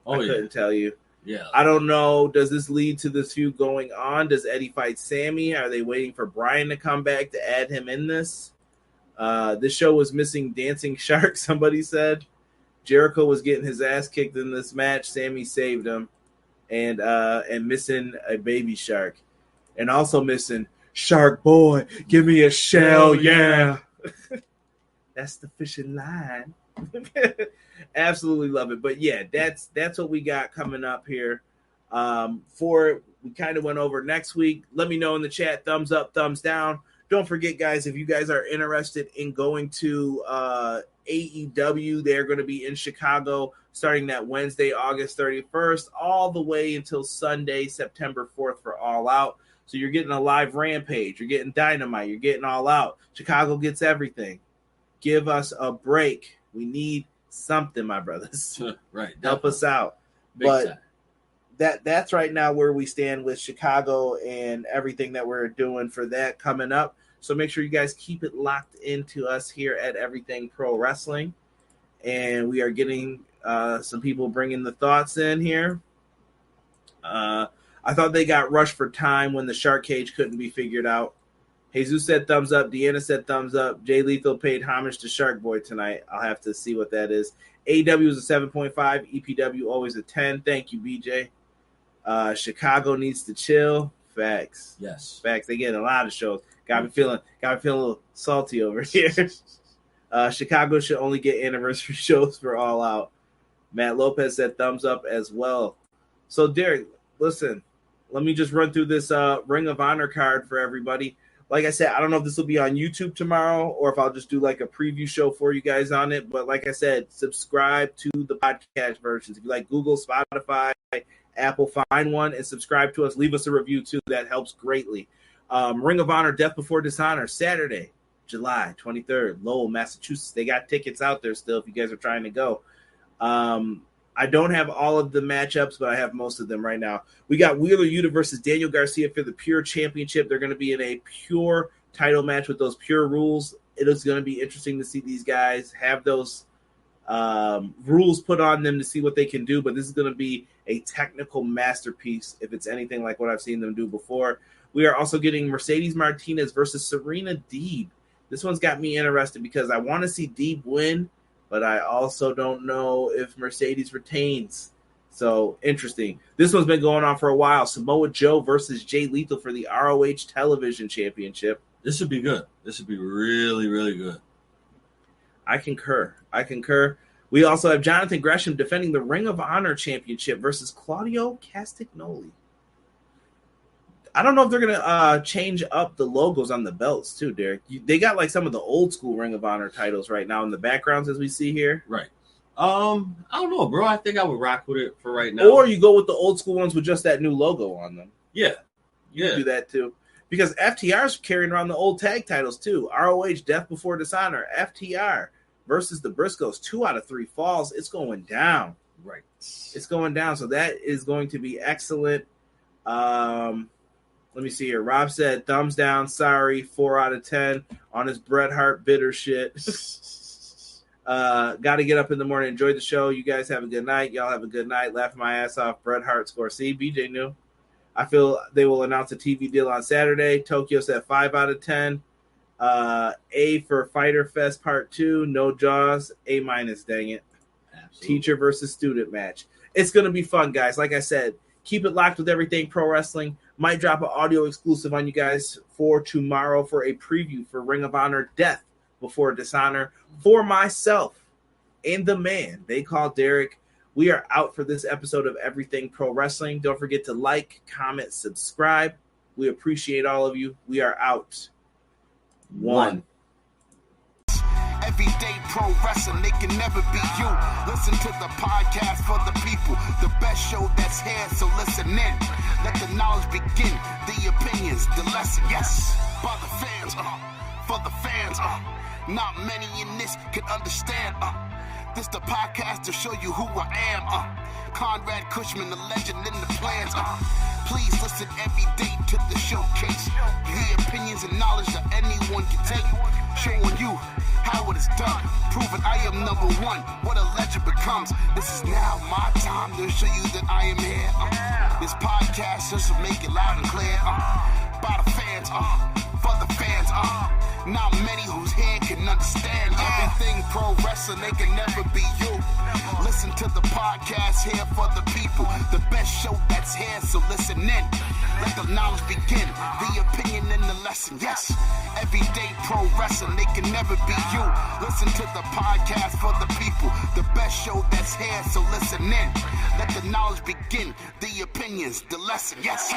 I couldn't tell you. Yeah. I don't know. Does this lead to this feud going on? Does Eddie fight Sammy? Are they waiting for Brian to come back to add him in this? This show was missing Dancing Shark, somebody said. Jericho was getting his ass kicked in this match. Sammy saved him. And missing a baby shark. And also missing Shark Boy. Give me a shell, yeah. That's the fishing line. Absolutely love it. But yeah, that's what we got coming up here. We kind of went over next week. Let me know in the chat, thumbs up, thumbs down. Don't forget, guys, if you guys are interested in going to AEW, they're going to be in Chicago starting that Wednesday, August 31st, all the way until Sunday, September 4th for All Out. So you're getting a live Rampage. You're getting Dynamite. You're getting All Out. Chicago gets everything. Give us a break. We need something, my brothers. Right. Help us out. Big but time. That's right now where we stand with Chicago and everything that we're doing for that coming up. So make sure you guys keep it locked into us here at Everything Pro Wrestling. And we are getting some people bringing the thoughts in here. I thought they got rushed for time when the shark cage couldn't be figured out. Jesus said thumbs up. Deanna said thumbs up. Jay Lethal paid homage to Shark Boy tonight. I'll have to see what that is. AEW is a 7.5. EPW always a 10. Thank you, BJ. Chicago needs to chill. Facts. Yes. Facts. They get a lot of shows. Got me feeling a little salty over here. Chicago should only get anniversary shows for All Out. Matt Lopez said thumbs up as well. So, Derek, listen, let me just run through this Ring of Honor card for everybody. Like I said, I don't know if this will be on YouTube tomorrow or if I'll just do like a preview show for you guys on it. But like I said, subscribe to the podcast versions. If you like Google, Spotify, Apple, find one and subscribe to us. Leave us a review too. That helps greatly. Ring of Honor, Death Before Dishonor, Saturday, July 23rd, Lowell, Massachusetts. They got tickets out there still if you guys are trying to go. I don't have all of the matchups, but I have most of them right now. We got Wheeler Yuta versus Daniel Garcia for the Pure Championship. They're going to be in a pure title match with those pure rules. It is going to be interesting to see these guys have those rules put on them to see what they can do, but this is going to be a technical masterpiece if it's anything like what I've seen them do before. We are also getting Mercedes Martinez versus Serena Deeb. This one's got me interested because I want to see Deeb win, but I also don't know if Mercedes retains. So, interesting. This one's been going on for a while. Samoa Joe versus Jay Lethal for the ROH Television Championship. This would be good. This would be really, really good. I concur. We also have Jonathan Gresham defending the Ring of Honor Championship versus Claudio Castagnoli. I don't know if they're going to change up the logos on the belts, too, Derek. They got like some of the old school Ring of Honor titles right now in the backgrounds, as we see here. Right. I don't know, bro. I think I would rock with it for right now. Or you go with the old school ones with just that new logo on them. Yeah. You can do that, too. Because FTR's carrying around the old tag titles, too. ROH, Death Before Dishonor, FTR versus the Briscoes. 2 out of 3 falls. It's going down. Right. It's going down. So that is going to be excellent. Let me see here. Rob said, thumbs down, sorry, 4 out of 10 on his Bret Hart bitter shit. Got to get up in the morning, enjoy the show. You guys have a good night. Y'all have a good night. Laugh my ass off. Bret Hart score. See, BJ knew. I feel they will announce a TV deal on Saturday. Tokyo said 5 out of 10. A for Fyter Fest Part 2. No Jaws. A-, dang it. Absolutely. Teacher versus student match. It's going to be fun, guys. Like I said, keep it locked with Everything Pro Wrestling. Might drop an audio exclusive on you guys for tomorrow for a preview for Ring of Honor Death Before Dishonor for myself and the man they call Derek. We are out for this episode of Everything Pro Wrestling. Don't forget to like, comment, subscribe. We appreciate all of you. We are out. 1. Everyday pro wrestling, they can never be you. Listen to the podcast for the people, the best show that's here, so listen in. Let the knowledge begin, the opinions, the lesson, yes. By the fans, for the fans, not many in this can understand, This the podcast to show you who I am, Conrad Cushman, the legend in the plans, Please listen every day to the showcase. The opinions and knowledge that anyone can take. Showing you how it is done. Proving I am number one. What a legend becomes. This is now my time to show you that I am here. This podcast just to make it loud and clear. By the fans, for the fans, not many who's here can understand everything pro wrestling. They can never be you. Listen to the podcast here for the people, the best show that's here, so listen in. Let the knowledge begin, the opinion and the lesson, yes. Everyday pro wrestling, they can never be you. Listen to the podcast for the people, the best show that's here, so listen in. Let the knowledge begin, the opinions, the lesson, yes.